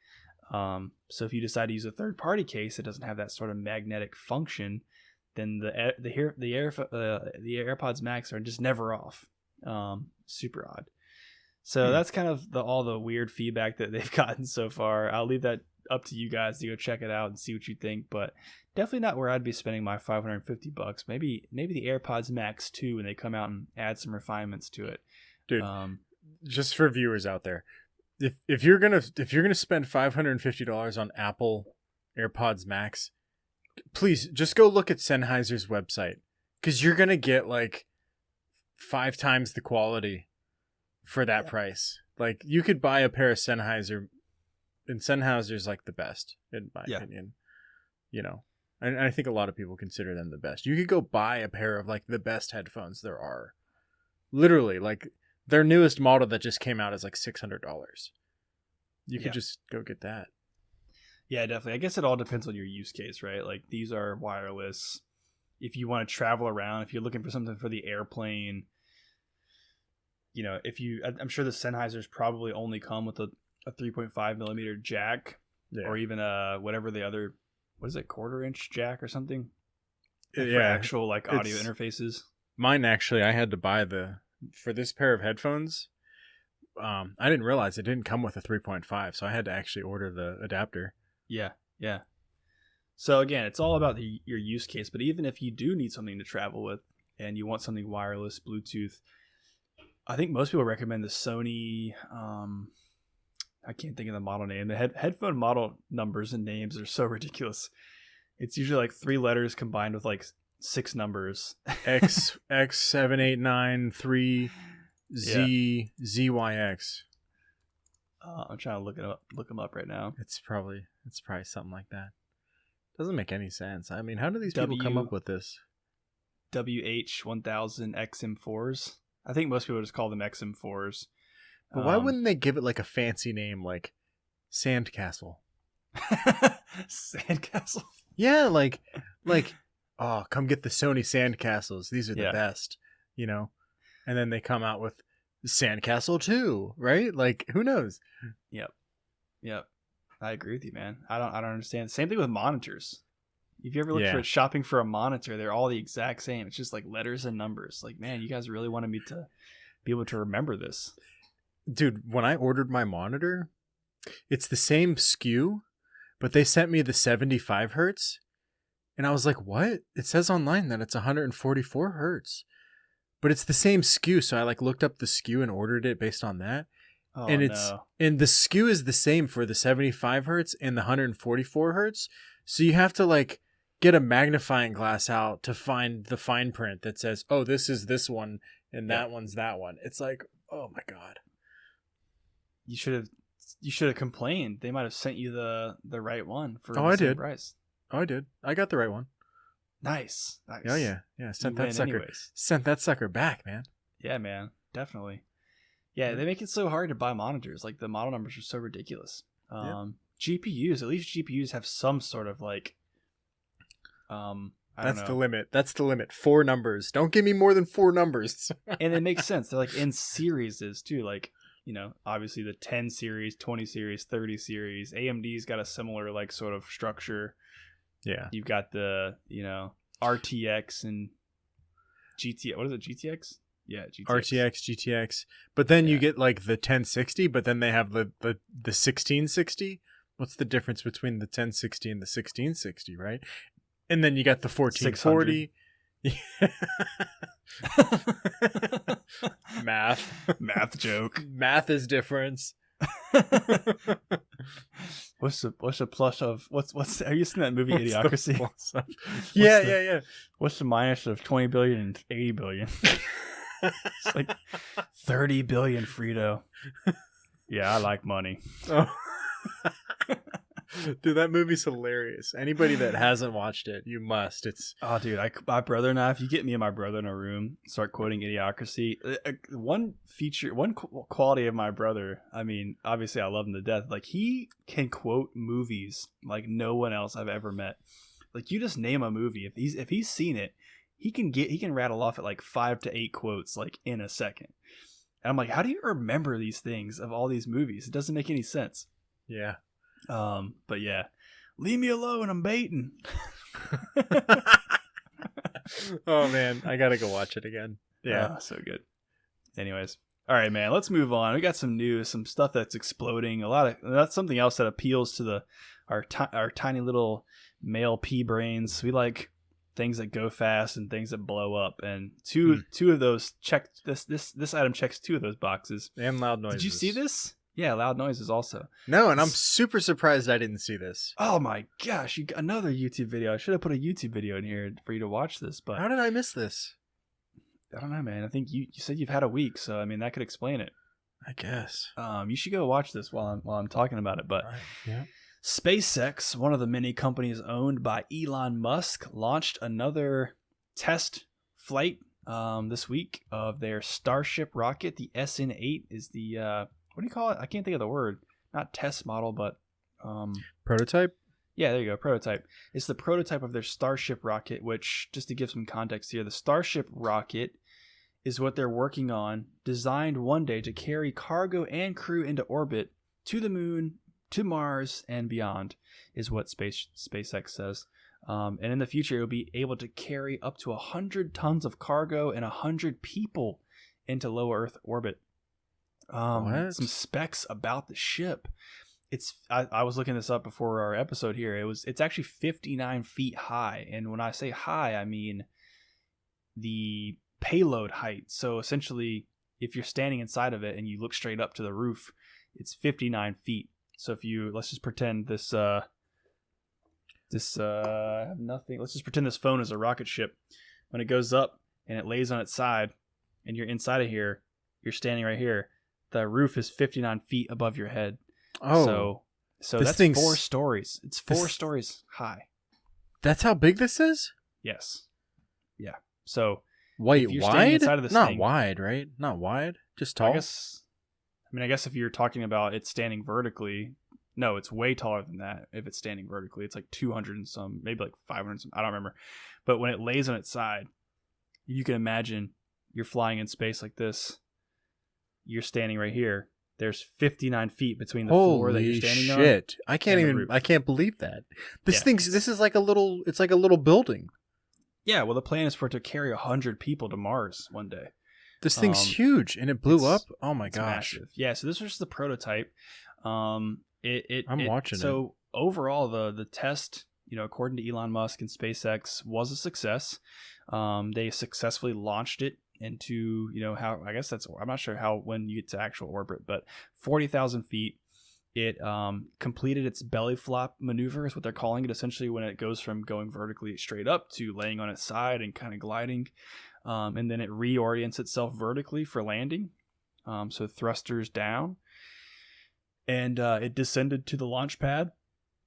So if you decide to use a third-party case that doesn't have that sort of magnetic function, then the AirPods Max are just never off. Super odd. So that's kind of all the weird feedback that they've gotten so far. I'll leave that up to you guys to go check it out and see what you think, but definitely not where I'd be spending my $550. Maybe the AirPods Max 2 when they come out and add some refinements to it. Dude, just for viewers out there, if you're gonna spend $550 on Apple AirPods Max, please just go look at Sennheiser's website, because you're gonna get like 5 times the quality for that price. Like, you could buy a pair of Sennheiser, and Sennheiser's like the best in my opinion. You know, and I think a lot of people consider them the best. You could go buy a pair of like the best headphones there are. Literally, like, their newest model that just came out is like $600. You could just go get that. Yeah, definitely. I guess it all depends on your use case, right? Like, these are wireless. If you want to travel around, if you're looking for something for the airplane, you know, I'm sure the Sennheisers probably only come with a 3.5 millimeter jack, or even whatever the other, what is it, 1/4 inch jack or something? For actual like audio interfaces. Mine, actually, I had to buy for this pair of headphones, I didn't realize it didn't come with a 3.5, so I had to actually order the adapter. Yeah. So again, it's all about your use case, but even if you do need something to travel with and you want something wireless, Bluetooth, I think most people recommend the Sony, I can't think of the model name. The headphone model numbers and names are so ridiculous. It's usually like 3 letters combined with like 6 numbers. X7893 ZYX. I'm trying to look them up right now. It's probably something like that. Doesn't make any sense. I mean, how do these people come up with this? WH1000 XM4s. I think most people just call them XM4s. But why wouldn't they give it like a fancy name, like Sandcastle? Sandcastle? Yeah, like oh, come get the Sony Sandcastles. These are the best, you know? And then they come out with Sandcastle 2, right? Like, who knows? Yep. I agree with you, man. I don't understand. Same thing with monitors. If you ever look for shopping for a monitor, they're all the exact same. It's just like letters and numbers. Like, man, you guys really wanted me to be able to remember this. Dude, when I ordered my monitor, it's the same SKU, but they sent me the 75 hertz. And I was like, what? It says online that it's 144 hertz. But it's the same SKU, so I like looked up the SKU and ordered it based on that. Oh, and no. And the SKU is the same for the 75 hertz and the 144 hertz. So you have to like get a magnifying glass out to find the fine print that says, oh, this is this one and that one's that one. It's like, oh my God. You should have complained. They might have sent you the right one for the same price. Oh, I did. I got the right one. Nice. Oh yeah. Sent that sucker. Anyways. Sent that sucker back, man. Yeah, man. Definitely. Yeah, they make it so hard to buy monitors. Like the model numbers are so ridiculous. GPUs, at least GPUs have some sort of like. That's the limit. That's the limit. 4 numbers. Don't give me more than 4 numbers. And it makes sense. They're like in series too. Like, you know, obviously the 10 series, 20 series, 30 series. AMD's got a similar like sort of structure. Yeah. You've got the, you know, RTX and GTX. What is it? GTX? Yeah, GTX. GTX. But then you get like the 1060, but then they have the 1660. What's the difference between the 1060 and the 1660, right? And then you got the 1440. Math joke. Math is difference. What's the plus of what's have you seen that movie Idiocracy? Yeah. What's the minus of 20 billion and 80 billion? It's like 30 billion, Frito. Yeah, I like money. Oh. Dude, that movie's hilarious. Anybody that hasn't watched it, you must. It's dude, my brother and I, if you get me and my brother in a room, start quoting Idiocracy. One quality of my brother, I mean, obviously I love him to death. Like, he can quote movies like no one else I've ever met. Like, you just name a movie, if he's seen it, he can rattle off at like 5 to 8 quotes like in a second. And I'm like, how do you remember these things of all these movies? It doesn't make any sense. Yeah. But yeah, leave me alone. I'm baiting. Oh man, I gotta go watch it again. Yeah, so good. Anyways, all right, man. Let's move on. We got some news, some stuff that's exploding. That's something else that appeals to our tiny little male pea brains. We like things that go fast and things that blow up. And two of those check. This item checks 2 of those boxes. And loud noises. Did you see this? Yeah, loud noises also. No, and I'm super surprised I didn't see this. Oh my gosh, you got another YouTube video. I should have put a YouTube video in here for you to watch this, but how did I miss this? I don't know, man. I think you said you've had a week, so I mean that could explain it. I guess. You should go watch this while I'm talking about it. But right. Yeah. SpaceX, one of the many companies owned by Elon Musk, launched another test flight this week of their Starship rocket. The SN8 is the what do you call it? I can't think of the word. Not test model, but prototype? Yeah, there you go. Prototype. It's the prototype of their Starship rocket, which, just to give some context here, the Starship rocket is what they're working on, designed one day to carry cargo and crew into orbit to the moon, to Mars, and beyond, is what SpaceX says. And in the future, it'll be able to carry up to 100 tons of cargo and 100 people into low Earth orbit. Some specs about the ship. I was looking this up before our episode here. It's actually 59 feet high, and when I say high, I mean the payload height. So essentially, if you're standing inside of it and you look straight up to the roof, it's 59 feet. So let's just pretend this nothing. Let's just pretend this phone is a rocket ship. When it goes up and it lays on its side, and you're inside of here, you're standing right here. The roof is 59 feet above your head. Oh, so that's 4 stories. It's 4 stories high. That's how big this is? Yes. Yeah. So wait, wide? Inside of this Not wide, right? Not wide. Just tall. I guess if you're talking about it standing vertically, No, it's way taller than that. If it's standing vertically, it's like 200 and some, maybe like 500 and some, I don't remember. But when it lays on its side, you can imagine you're flying in space like this. You're standing right here. There's 59 feet between the floor that you're standing on. Holy shit. I can't believe that. This is like it's like a little building. Yeah, well, the plan is for it to carry 100 people to Mars one day. This thing's huge, and it blew up. Oh my gosh! Massive. Yeah, so this was just the prototype. I'm watching it. So overall, the test, according to Elon Musk and SpaceX, was a success. They successfully launched it into, I'm not sure when you get to actual orbit, but 40,000 feet. It completed its belly flop maneuver, is what they're calling it, essentially, when it goes from going vertically straight up to laying on its side and kind of gliding. And then it reorients itself vertically for landing. So thrusters down. And it descended to the launch pad,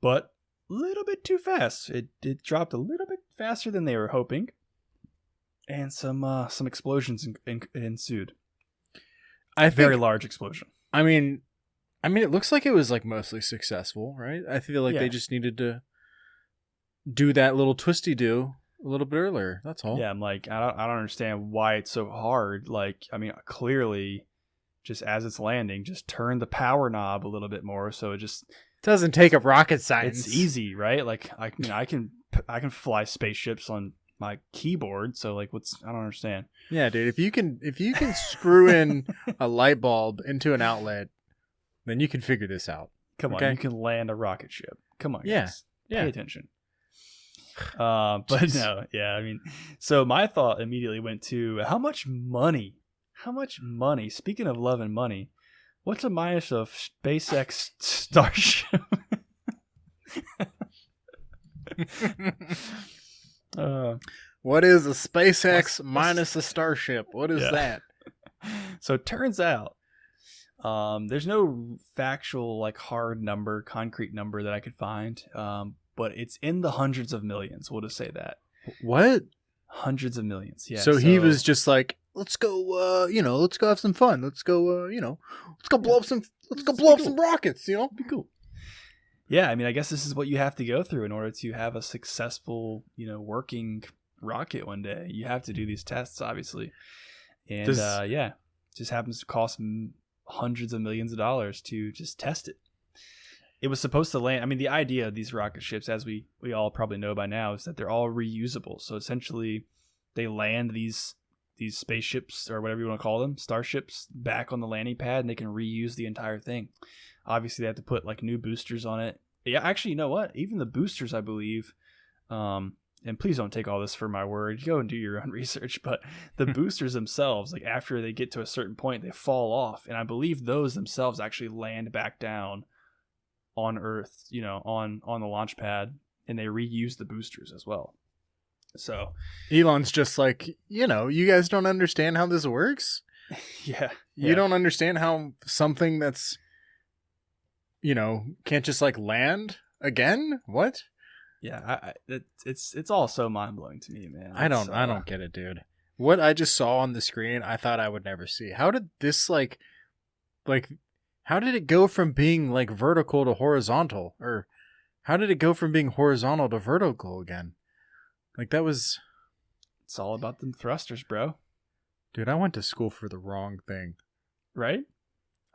but a little bit too fast. It dropped a little bit faster than they were hoping. And some explosions ensued. Very large explosion. I mean, it looks like it was like mostly successful, right? I feel like they just needed to do that little twisty do a little bit earlier. That's all. Yeah, I'm like, I don't understand why it's so hard. Like, I mean, clearly, just as it's landing, just turn the power knob a little bit more, so it just doesn't take up rocket science. It's easy, right? Like, I can fly spaceships on my keyboard, so like, I don't understand. Yeah, dude, if you can screw in a light bulb into an outlet, then you can figure this out. Come on, you can land a rocket ship. Come on, guys. Pay attention. But no, I mean, so my thought immediately went to how much money, speaking of love and money, what's the minus of SpaceX Starship? What is a SpaceX minus a Starship? What is that? So it turns out there's no factual, like, hard number, concrete number that I could find, but it's in the hundreds of millions. We'll just say that. What? Hundreds of millions. Yeah. So he was just like, let's go, let's go have some fun. Let's go, let's go blow up some rockets, Be cool. Yeah. I mean, I guess this is what you have to go through in order to have a successful, working rocket one day. You have to do these tests, obviously. And it just happens to cost hundreds of millions of dollars to just test it. It was supposed to land. I mean, the idea of these rocket ships, as we all probably know by now, is that they're all reusable. So essentially, they land these spaceships, or whatever you want to call them, starships, back on the landing pad, and they can reuse the entire thing. Obviously, they have to put like new boosters on it. Yeah, actually, you know what? Even the boosters, I believe, and please don't take all this for my word. Go and do your own research. But the boosters themselves, like after they get to a certain point, they fall off, and I believe those themselves actually land back down on Earth, on the launch pad, and they reuse the boosters as well. So Elon's just like, you guys don't understand how this works. Yeah. You don't understand how something that's, can't just like land again. What? Yeah. It's all so mind blowing to me, man. I don't get it, dude. What I just saw on the screen, I thought I would never see. How did this how did it go from being like vertical to horizontal? Or how did it go from being horizontal to vertical again? Like it's all about them thrusters, bro. Dude, I went to school for the wrong thing. Right?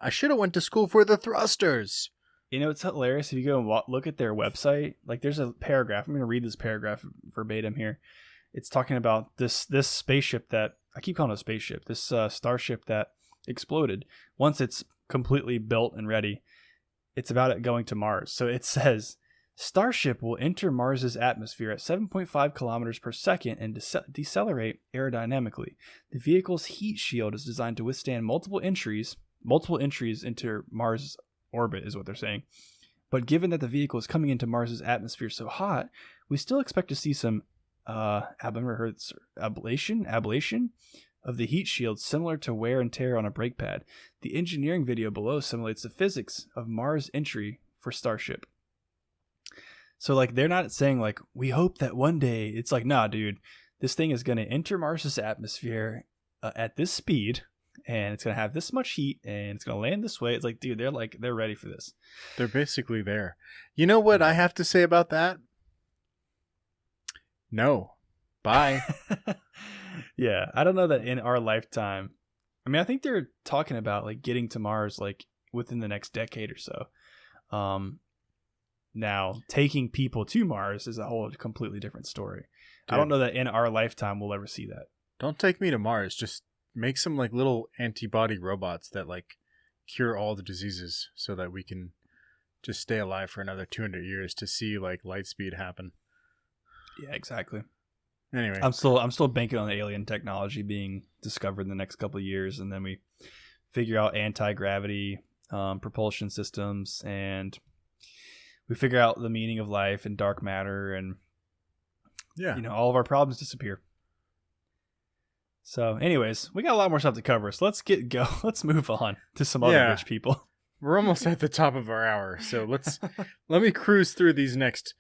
I should have went to school for the thrusters. It's hilarious if you go and look at their website. Like, there's a paragraph. I'm going to read this paragraph verbatim here. It's talking about this spaceship that I keep calling it a spaceship. This Starship that exploded. Once it's completely built and ready, it's about it going to Mars. So it says, Starship will enter Mars's atmosphere at 7.5 kilometers per second and decelerate aerodynamically. The vehicle's heat shield is designed to withstand multiple entries into Mars orbit, is what they're saying. But given that the vehicle is coming into Mars's atmosphere so hot, we still expect to see some ablation of the heat shield, similar to wear and tear on a brake pad. The engineering video below simulates the physics of Mars entry for Starship. So, like, they're not saying, like, we hope that one day. It's like, nah, dude, this thing is going to enter Mars's atmosphere at this speed, and it's gonna have this much heat, and it's gonna land this way. It's like, dude, they're ready for this. They're basically there. You know what I have to say about that? No. Bye. Yeah, I don't know that in our lifetime. I mean, I think they're talking about like getting to Mars like within the next decade or so. Now taking people to Mars is a whole completely different story. Dude, I don't know that in our lifetime we'll ever see that. Don't take me to Mars. Just make some like little antibody robots that like cure all the diseases so that we can just stay alive for another 200 years to see like light speed happen. Yeah, exactly. Anyway, I'm still banking on the alien technology being discovered in the next couple of years, and then we figure out anti-gravity propulsion systems, and we figure out the meaning of life and dark matter, and all of our problems disappear. So, anyways, we got a lot more stuff to cover, so let's let's move on to some other rich people. We're almost at the top of our hour, so let me cruise through these next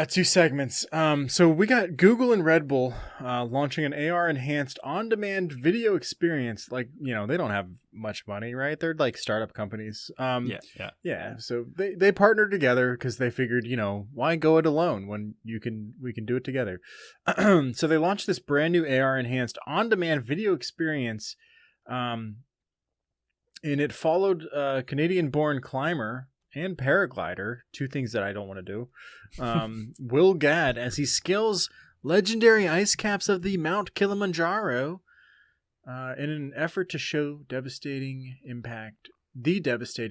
2 segments. So we got Google and Red Bull launching an AR enhanced on-demand video experience. Like, they don't have much money, right? They're like startup companies. Yeah. So they partnered together because they figured, why go it alone when we can do it together. So they launched this brand new AR enhanced on-demand video experience. And it followed Canadian-born climber and paraglider, 2 things that I don't want to do, Will Gadd, as he scales legendary ice caps of the Mount Kilimanjaro in an effort to show the devastating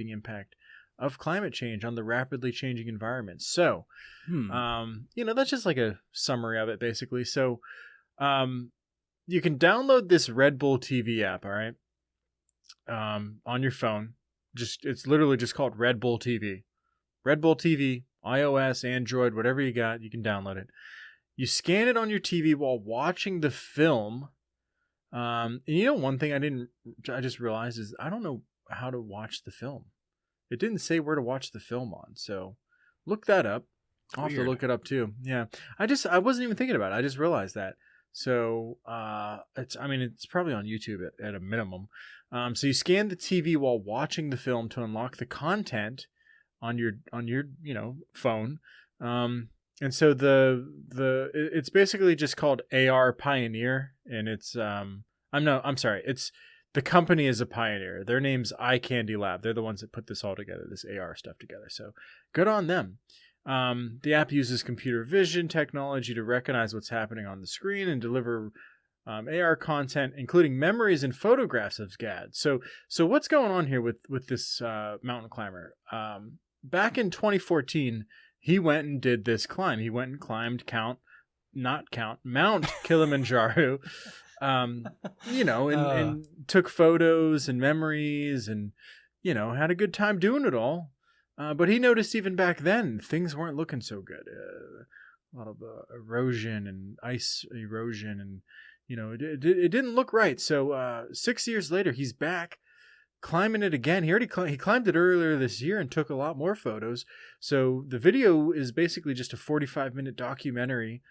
impact of climate change on the rapidly changing environment. So, that's just like a summary of it, basically. So, you can download this Red Bull TV app, all right, on your phone. It's literally just called Red Bull TV. Red Bull TV, iOS, Android, whatever you got, you can download it. You scan it on your TV while watching the film. And one thing I just realized is I don't know how to watch the film. It didn't say where to watch the film on. So look that up. I'll have to look it up too. Yeah. I wasn't even thinking about it. I just realized that. So it's probably on YouTube at a minimum. So you scan the TV while watching the film to unlock the content on your phone. And so it's basically just called AR Pioneer, and it's it's the company is a pioneer. Their name's Eye Candy Lab. They're the ones that put this all together, this AR stuff together. So good on them. The app uses computer vision technology to recognize what's happening on the screen and deliver AR content, including memories and photographs of Gadd. So what's going on here with this mountain climber? Back in 2014, he went and did this climb. He went and climbed Mount Kilimanjaro, and took photos and memories and, had a good time doing it all. But he noticed even back then, things weren't looking so good. A lot of erosion and ice erosion, and, it didn't look right. So 6 years later, he's back climbing it again. He climbed it earlier this year and took a lot more photos. So the video is basically just a 45-minute documentary,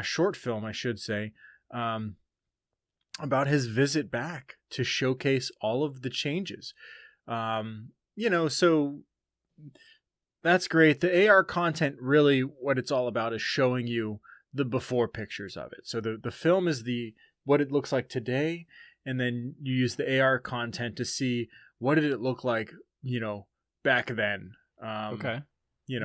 short film, I should say, about his visit back to showcase all of the changes. So that's great. The AR content, really what it's all about is showing you the before pictures of it. So the film is what it looks like today, and then you use the AR content to see what did it look like, back then. Okay.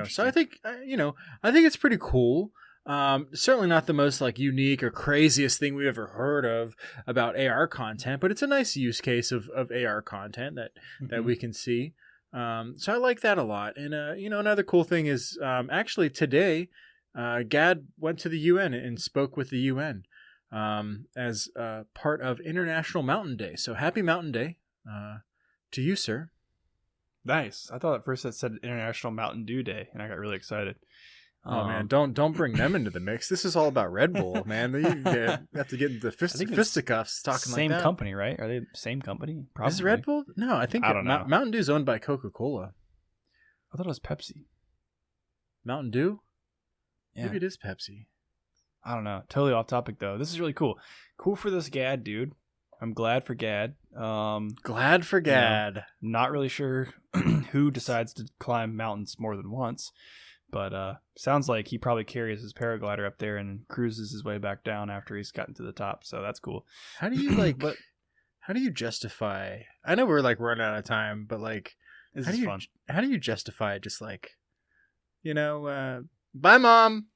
So I think it's pretty cool. Certainly not the most like unique or craziest thing we've ever heard of about AR content, but it's a nice use case of AR content that we can see. So I like that a lot. And, another cool thing is actually today, Gadd went to the UN and spoke with the UN as part of International Mountain Day. So happy Mountain Day to you, sir. Nice. I thought at first it said International Mountain Dew Day, and I got really excited. Oh man, don't bring them into the mix. This is all about Red Bull, man. You have to get into fisticuffs talking like that. Same company, right? Are they the same company? Probably. Is Red Bull? No, I think don't know. Mountain Dew is owned by Coca-Cola. I thought it was Pepsi. Mountain Dew? Yeah. Maybe it is Pepsi. I don't know. Totally off topic though. This is really cool. Cool for this Gadd dude. I'm glad for Gadd. Glad for Gad. Not really sure who decides to climb mountains more than once, but sounds like he probably carries his paraglider up there and cruises his way back down after he's gotten to the top. So that's cool. How do you how do you justify? I know we're like running out of time, but like, This is fun. How do you justify just like, bye mom,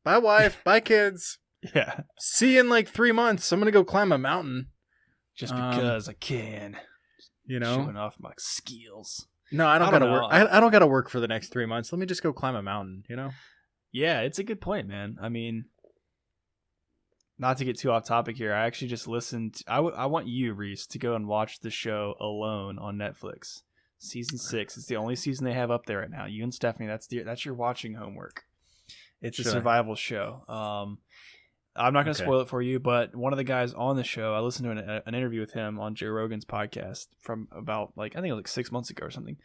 bye wife, bye kids. Yeah. See you in like 3 months. I'm gonna go climb a mountain. Just because I can. Showing off my skills. No, I don't gotta work. I don't gotta work for the next 3 months. Let me just go climb a mountain. Yeah, it's a good point, man. I mean, not to get too off topic here, I actually just listened. I want you, Reese, to go and watch the show Alone on Netflix. Season 6. It's the only season they have up there right now. You and Stephanie, that's your watching homework. It's a survival show. I'm not going to spoil it for you, but one of the guys on the show, I listened to an interview with him on Joe Rogan's podcast from about I think it was like 6 months ago or something.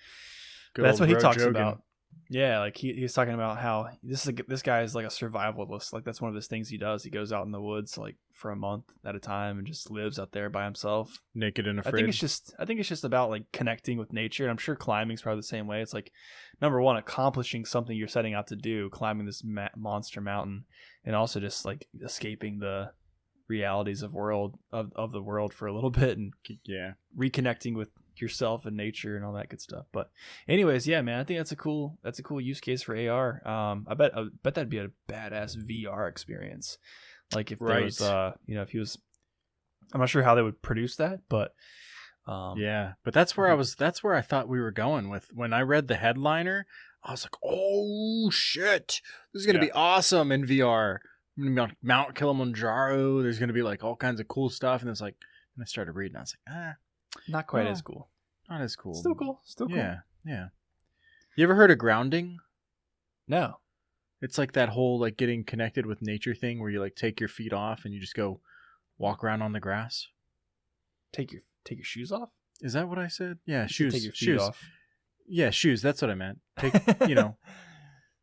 That's what he talks about. Yeah, like he's talking about how this guy is like a survivalist. Like that's one of his things he does. He goes out in the woods like for a month at a time and just lives out there by himself, naked and afraid. I think it's just about like connecting with nature. And I'm sure climbing's probably the same way. It's like number one, accomplishing something you're setting out to do, climbing this monster mountain, and also just like escaping the realities of the world for a little bit and reconnecting with yourself and nature and all that good stuff. But anyways, yeah, man, I think that's a cool use case for AR. I bet that'd be a badass VR experience. Like if there was if he was, I'm not sure how they would produce that, but but that's where I thought we were going with when I read the headliner. I was like, oh shit, this is gonna be awesome in VR. I'm gonna be on Mount Kilimanjaro. There's gonna be like all kinds of cool stuff, and it's like, and I started reading. I was like, not quite as cool. Not as cool. Still cool. Yeah. You ever heard of grounding? No. It's like that whole like getting connected with nature thing where you like take your feet off and you just go walk around on the grass. Take your shoes off? Is that what I said? Yeah, shoes. Take your feet off. Yeah, shoes. That's what I meant. Take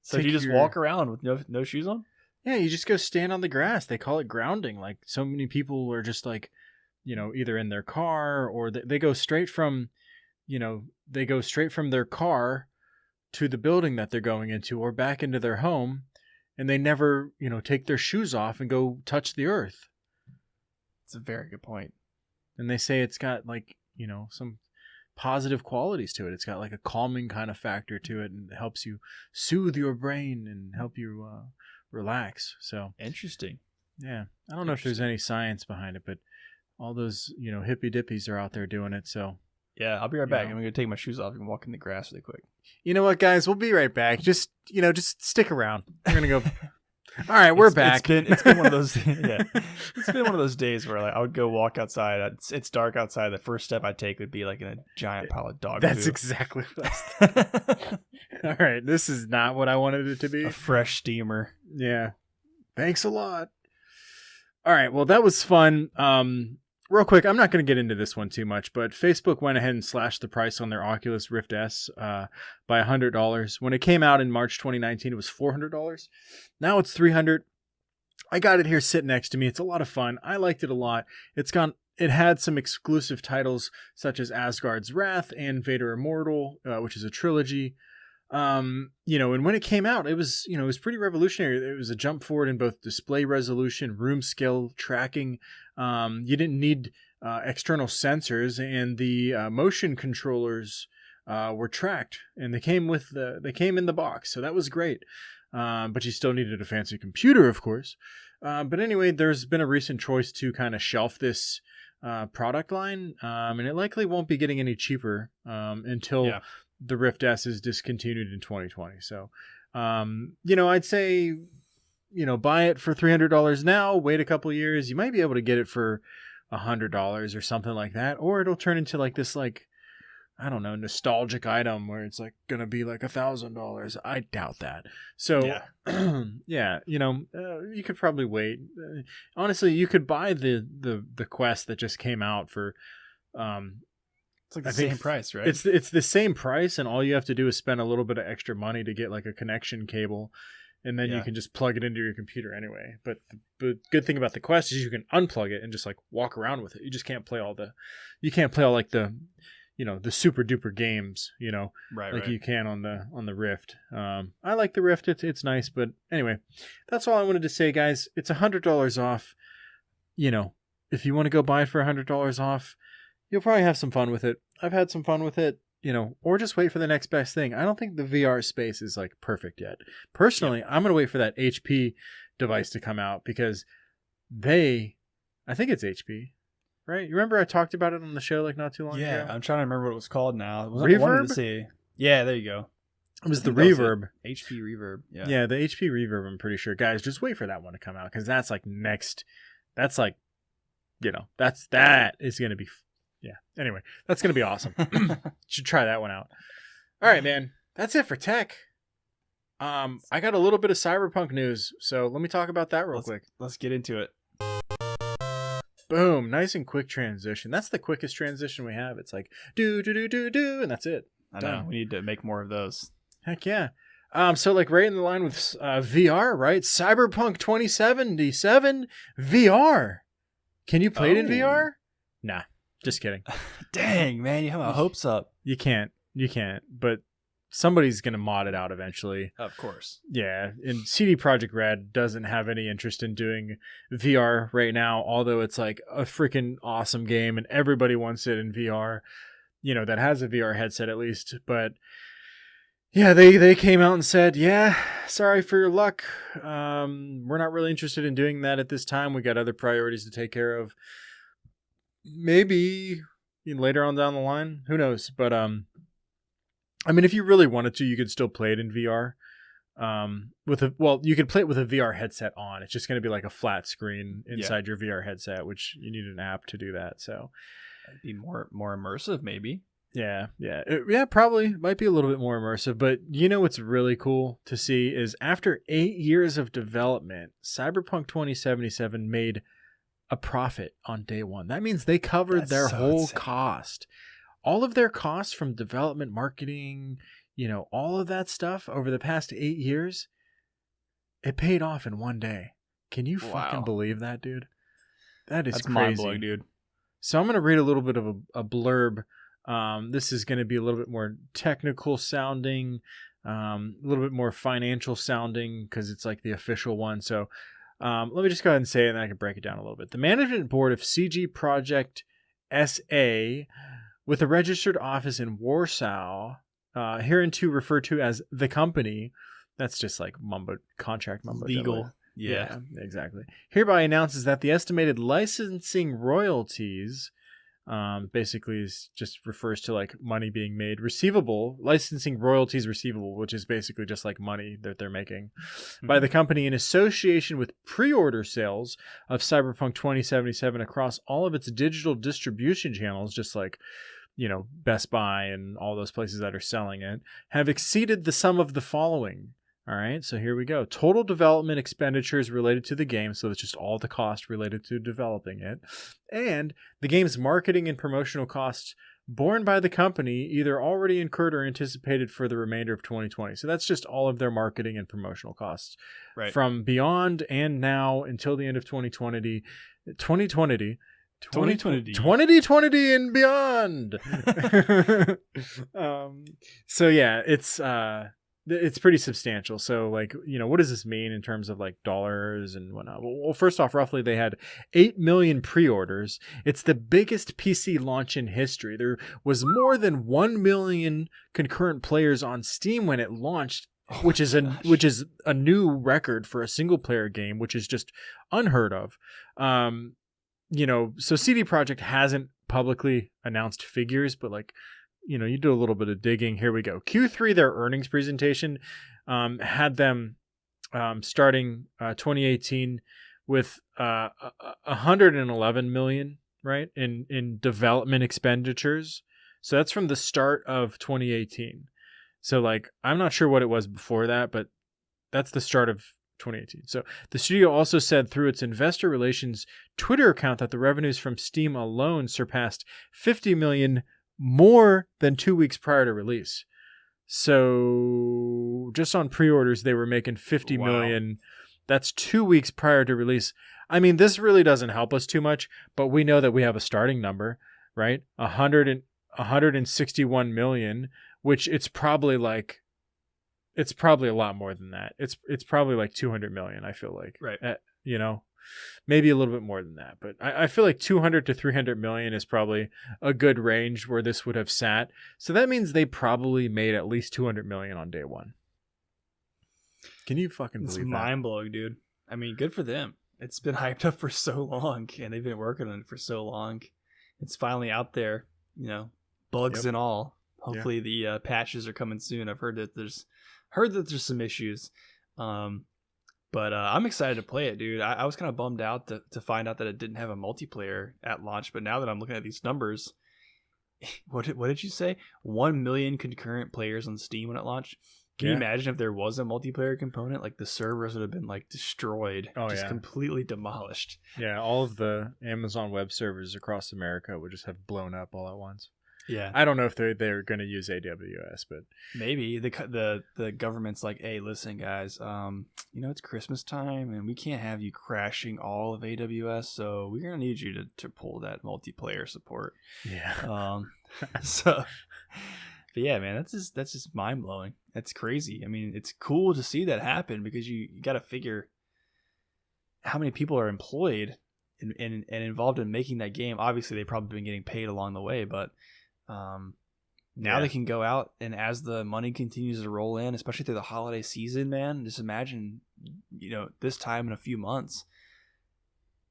So you just walk around with no shoes on? Yeah, you just go stand on the grass. They call it grounding. Like so many people are just like, either in their car or they go straight from, their car to the building that they're going into or back into their home, and they never, take their shoes off and go touch the earth. It's a very good point. And they say it's got like, some positive qualities to it. It's got like a calming kind of factor to it, and it helps you soothe your brain and help you relax. So interesting. Yeah. I don't know if there's any science behind it, but all those, hippy dippies are out there doing it. So yeah, I'll be right back. I'm going to take my shoes off and walk in the grass really quick. You know what, guys? We'll be right back. Just stick around. We're going to go. All right, we're back. It's been one of those. Yeah, it's been one of those days where like I would go walk outside. It's dark outside. The first step I take would be like in a giant pile of dog That's poo. Exactly what I was thinking. All right, this is not what I wanted it to be. A fresh steamer. Yeah. Thanks a lot. All right, well, that was fun. Real quick, I'm not going to get into this one too much, but Facebook went ahead and slashed the price on their Oculus Rift S by $100. When it came out in March 2019, it was $400. Now it's $300. I got it here sitting next to me. It's a lot of fun. I liked it a lot. It had some exclusive titles such as Asgard's Wrath and Vader Immortal, which is a trilogy. And when it came out, it was pretty revolutionary. It was a jump forward in both display resolution, room scale tracking. You didn't need external sensors, and the motion controllers were tracked, and they came in the box, so that was great. But you still needed a fancy computer, of course. But anyway, there's been a recent choice to kind of shelf this product line, and it likely won't be getting any cheaper until the Rift S is discontinued in 2020. So, I'd say, buy it for $300 now, wait a couple years. You might be able to get it for $100 or something like that. Or it'll turn into like this, like, I don't know, nostalgic item where it's like going to be like $1,000. I doubt that. So you could probably wait. Honestly, you could buy the Quest that just came out for, it's like the same price, right? It's the same price, and all you have to do is spend a little bit of extra money to get like a connection cable, and then you can just plug it into your computer anyway. But the good thing about the Quest is you can unplug it and just like walk around with it. You just can't play all the the super duper games, like you can on the Rift. I like the Rift. It's nice, but anyway, that's all I wanted to say, guys. It's $100 off. If you want to go buy it for $100 off, you'll probably have some fun with it. I've had some fun with it, or just wait for the next best thing. I don't think the VR space is like perfect yet. Personally, I'm going to wait for that HP device to come out because I think it's HP, right? You remember I talked about it on the show like not too long ago? Yeah, I'm trying to remember what it was called now. Reverb? Yeah, there you go. It was the Reverb. HP Reverb. Yeah, the HP Reverb, I'm pretty sure. Guys, just wait for that one to come out because that's like next. That's like, that is going to be, Anyway, that's going to be awesome. Should try that one out. All right, man. That's it for tech. I got a little bit of Cyberpunk news, so let me talk about that real quick. Let's get into it. Boom. Nice and quick transition. That's the quickest transition we have. It's like, do, and that's it. I know. We need to make more of those. Heck yeah. So like right in the line with VR, right? Cyberpunk 2077 VR. Can you play it in VR? Nah, just kidding. Dang, man, you have my hopes up. You can't, but somebody's going to mod it out eventually. Of course. Yeah, and CD Projekt Red doesn't have any interest in doing VR right now, although it's like a freaking awesome game and everybody wants it in VR, that has a VR headset at least. But yeah, they came out and said, yeah, sorry for your luck. We're not really interested in doing that at this time. We got other priorities to take care of. Maybe later on down the line, who knows? But if you really wanted to, you could still play it in VR. You could play it with a VR headset on. It's just going to be like a flat screen inside your VR headset, which you need an app to do that. So it'd be more immersive, maybe. Yeah, probably might be a little bit more immersive. But what's really cool to see is after 8 years of development, Cyberpunk 2077 made a profit on day one. That means they covered their whole cost. All of their costs from development, marketing, all of that stuff over the past 8 years, it paid off in one day. Can you fucking believe that, dude? That's crazy. Mind-blowing, dude. So I'm going to read a little bit of a blurb. This is going to be a little bit more technical sounding, a little bit more financial sounding because it's like the official one. So let me just go ahead and say it and then I can break it down a little bit. The management board of CG Project SA, with a registered office in Warsaw, hereunto referred to as the company. That's just like contract mumbo legal. Yeah, exactly. Hereby announces that the estimated licensing royalties, basically just refers to like money being made, licensing royalties receivable, which is basically just like money that they're making by the company in association with pre-order sales of Cyberpunk 2077 across all of its digital distribution channels, just like Best Buy and all those places that are selling it, have exceeded the sum of the following. All right, so here we go. Total development expenditures related to the game, so it's just all the cost related to developing it, and the game's marketing and promotional costs borne by the company, either already incurred or anticipated for the remainder of 2020. So that's just all of their marketing and promotional costs from beyond and now until the end of 2020 and beyond. So yeah, it's pretty substantial. So like, what does this mean in terms of like dollars and whatnot? Well, first off, roughly they had 8 million pre-orders. It's the biggest PC launch in history. There was more than 1 million concurrent players on Steam when it launched, which is a new record for a single player game, which is just unheard of. So CD Projekt hasn't publicly announced figures, but like, you do a little bit of digging. Here we go. Q3, their earnings presentation, had them starting 2018 with 111 million, right, in development expenditures. So that's from the start of 2018. So like, I'm not sure what it was before that, but that's the start of 2018. So the studio also said through its investor relations Twitter account that the revenues from Steam alone surpassed 50 million more than 2 weeks prior to release. So just on pre-orders, they were making 50 million. That's 2 weeks prior to release. I mean, this really doesn't help us too much, but we know that we have a starting number, right? 161 million, which it's probably a lot more than that. It's probably like 200 million, I feel like. Right. Maybe a little bit more than that, but I feel like 200 to 300 million is probably a good range where this would have sat. So that means they probably made at least 200 million on day one. Can you fucking believe that? It's mind-blowing, dude. I mean, good for them. It's been hyped up for so long, and they've been working on it for so long. It's finally out there, bugs and all. Hopefully the patches are coming soon. I've heard that there's some issues. But I'm excited to play it, dude. I was kind of bummed out to find out that it didn't have a multiplayer at launch. But now that I'm looking at these numbers, what did you say? 1 million concurrent players on Steam when it launched. Can you imagine if there was a multiplayer component? Like the servers would have been like destroyed, completely demolished. Yeah, all of the Amazon web servers across America would just have blown up all at once. Yeah, I don't know if they're going to use AWS, but maybe the government's like, hey, listen, guys, it's Christmas time and we can't have you crashing all of AWS, so we're gonna need you to pull that multiplayer support. Yeah. But yeah, man, that's just mind blowing. That's crazy. I mean, it's cool to see that happen because you got to figure how many people are employed and involved in making that game. Obviously, they've probably been getting paid along the way, but now they can go out, and as the money continues to roll in, especially through the holiday season, man, just imagine, this time in a few months,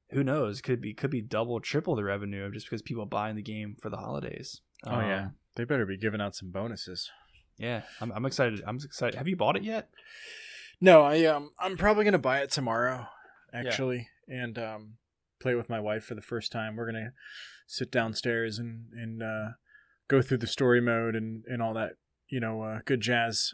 who knows, could be double, triple the revenue just because people buying the game for the holidays. Yeah, they better be giving out some bonuses. Yeah, I'm excited. I'm excited. Have you bought it yet? No, I'm probably gonna buy it tomorrow, actually, and play it with my wife for the first time. We're gonna sit downstairs and go through the story mode and all that, good jazz.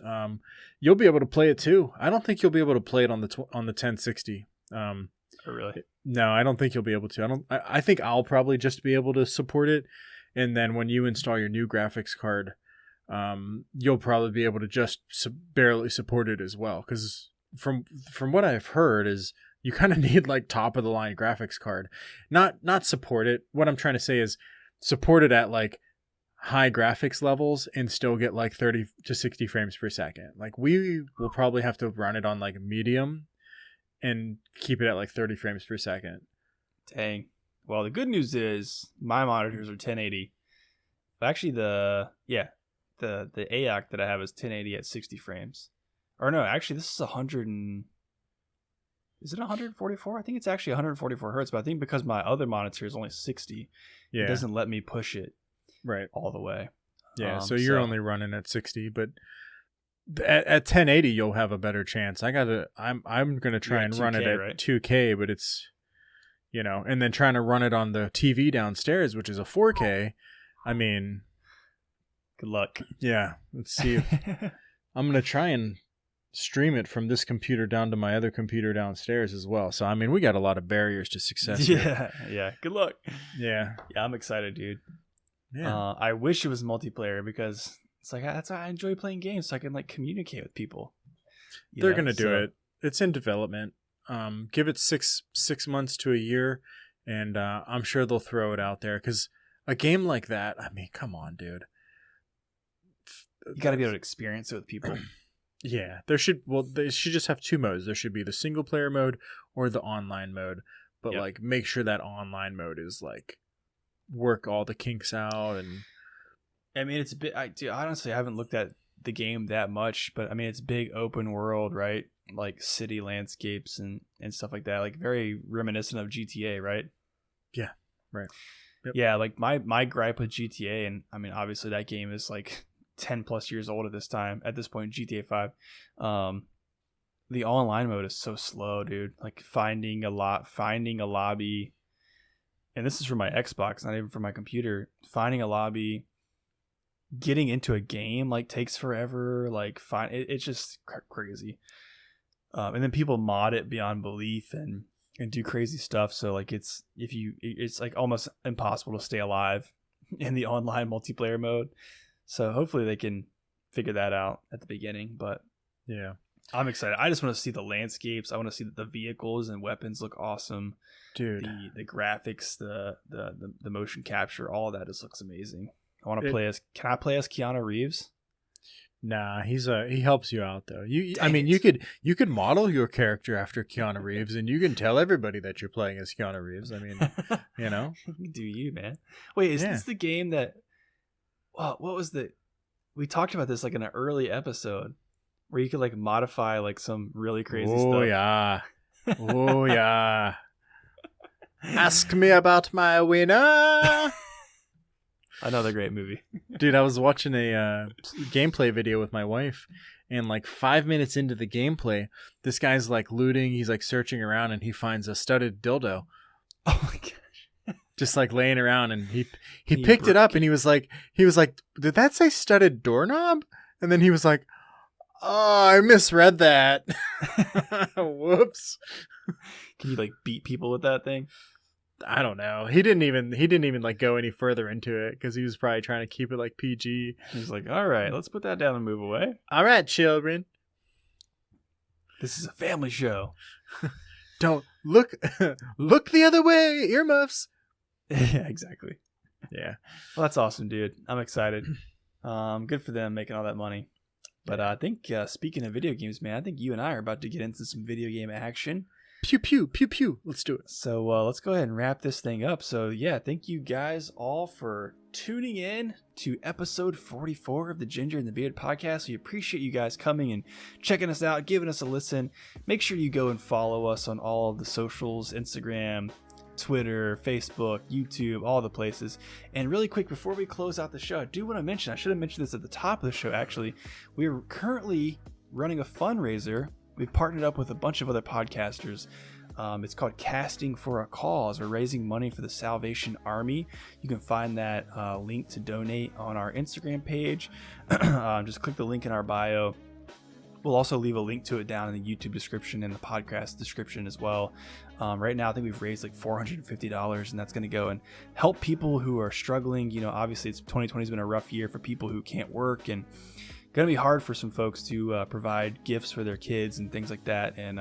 You'll be able to play it too. I don't think you'll be able to play it on the 1060. Oh, really? No, I don't think you'll be able to. I think I'll probably just be able to support it, and then when you install your new graphics card, you'll probably be able to just barely support it as well. Because from what I've heard is you kind of need like top of the line graphics card, not support it. What I'm trying to say is support it at like high graphics levels and still get like 30 to 60 frames per second. Like we will probably have to run it on like medium and keep it at like 30 frames per second. Dang. Well, the good news is my monitors are 1080. Actually, the AOC that I have is 1080 at 60 frames. Or no, actually, this is 100 and... Is it 144? I think it's actually 144 hertz, but I think because my other monitor is only 60, it doesn't let me push it all the way. Yeah, so you're only running at 60, but at 1080 you'll have a better chance. I'm gonna try and 2K, run it at 2K, but it's and then trying to run it on the TV downstairs, which is a 4K. I mean, good luck. Yeah, let's see if I'm gonna try and stream it from this computer down to my other computer downstairs as well. So I mean, we got a lot of barriers to success. Yeah. Good luck. Yeah, I'm excited, dude. Yeah. I wish it was multiplayer because it's like that's why I enjoy playing games, so I can like communicate with people. They're gonna do it. It's in development. Give it six months to a year, and I'm sure they'll throw it out there. Because a game like that, I mean, come on, dude. You got to be able to experience it with people. Yeah, they should just have two modes. There should be the single player mode or the online mode, but like make sure that online mode is like work all the kinks out. And I mean, it's a bit. Honestly, I haven't looked at the game that much, but I mean, it's big open world, right? Like city landscapes and stuff like that, like very reminiscent of GTA, right? Yeah, right. Yep. Yeah, like my gripe with GTA, and I mean, obviously that game is like 10 plus years old at this point, GTA 5. The online mode is so slow, dude. Like finding a lobby, and this is for my Xbox, not even for my computer. Finding a lobby, getting into a game like takes forever. Like it's just crazy. And then people mod it beyond belief and do crazy stuff. So like it's like almost impossible to stay alive in the online multiplayer mode. So hopefully they can figure that out at the beginning, but Yeah. I'm excited. I just want to see the landscapes. I want to see that the vehicles and weapons look awesome. Dude. The graphics, the motion capture, all of that just looks amazing. I want to play as. Can I play as Keanu Reeves? Nah, he helps you out though. You could model your character after Keanu Reeves, and you can tell everybody that you're playing as Keanu Reeves. I mean, you know. Do you, man? Wait, is this the game that? Well, what was the? We talked about this like in an early episode, where you could like modify like some really crazy stuff. Oh yeah. Oh yeah. Ask me about my winner. Another great movie. Dude, I was watching a gameplay video with my wife, and like 5 minutes into the gameplay, this guy's like looting, he's like searching around, and he finds a studded dildo. Oh my gosh. Just like laying around, and he picked it up, and he was like, did that say studded doorknob? And then he was like, oh, I misread that. Whoops. Can you like beat people with that thing? I don't know. He didn't even like go any further into it because he was probably trying to keep it like PG. He's like, all right, let's put that down and move away. All right, children. This is a family show. Don't look the other way, earmuffs. Yeah, exactly. Yeah. Well, that's awesome, dude. I'm excited. Good for them making all that money. But I think speaking of video games, man, I think you and I are about to get into some video game action. Pew, pew, pew, pew. Let's do it. So let's go ahead and wrap this thing up. So yeah, thank you guys all for tuning in to episode 44 of the Ginger and the Beard podcast. We appreciate you guys coming and checking us out, giving us a listen. Make sure you go and follow us on all of the socials, Instagram, Twitter, Facebook, YouTube, all the places. And really quick, before we close out the show, I do want to mention, I should have mentioned this at the top of the show actually, we're currently running a fundraiser. We've partnered up with a bunch of other podcasters. It's called Casting for a Cause. We're raising money for the Salvation Army. You can find that link to donate on our Instagram page. Just click the link in our bio. We'll also leave a link to it down in the YouTube description and the podcast description as well. Right now, I think we've raised like $450, and that's going to go and help people who are struggling. You know, obviously, 2020 has been a rough year for people who can't work, and going to be hard for some folks to provide gifts for their kids and things like that. And,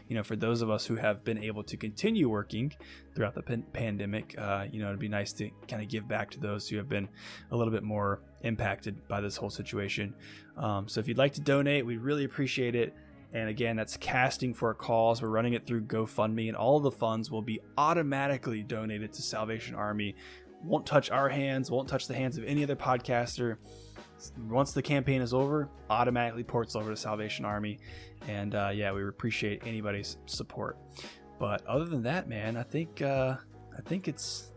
you know, for those of us who have been able to continue working throughout the pandemic, you know, it'd be nice to kind of give back to those who have been a little bit more impacted by this whole situation. So if you'd like to donate, we'd really appreciate it. And again, that's Casting for a Cause. We're running it through GoFundMe, and all of the funds will be automatically donated to Salvation Army. Won't touch our hands, won't touch the hands of any other podcaster. Once the campaign is over, automatically ports over to Salvation Army. And yeah, we appreciate anybody's support. But other than that, man, I think it's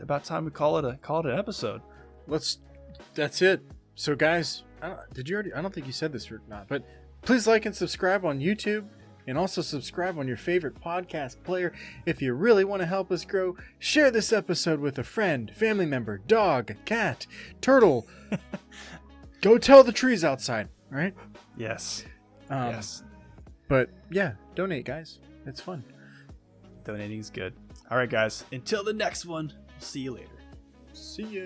about time we call it an episode. That's it. So guys, I don't think you said this or not, but please like and subscribe on YouTube, and also subscribe on your favorite podcast player. If you really want to help us grow, share this episode with a friend, family member, dog, cat, turtle. Go tell the trees outside, right? Yes. Yes. But yeah, donate, guys. It's fun. Donating is good. All right, guys. Until the next one, we'll see you later. See ya.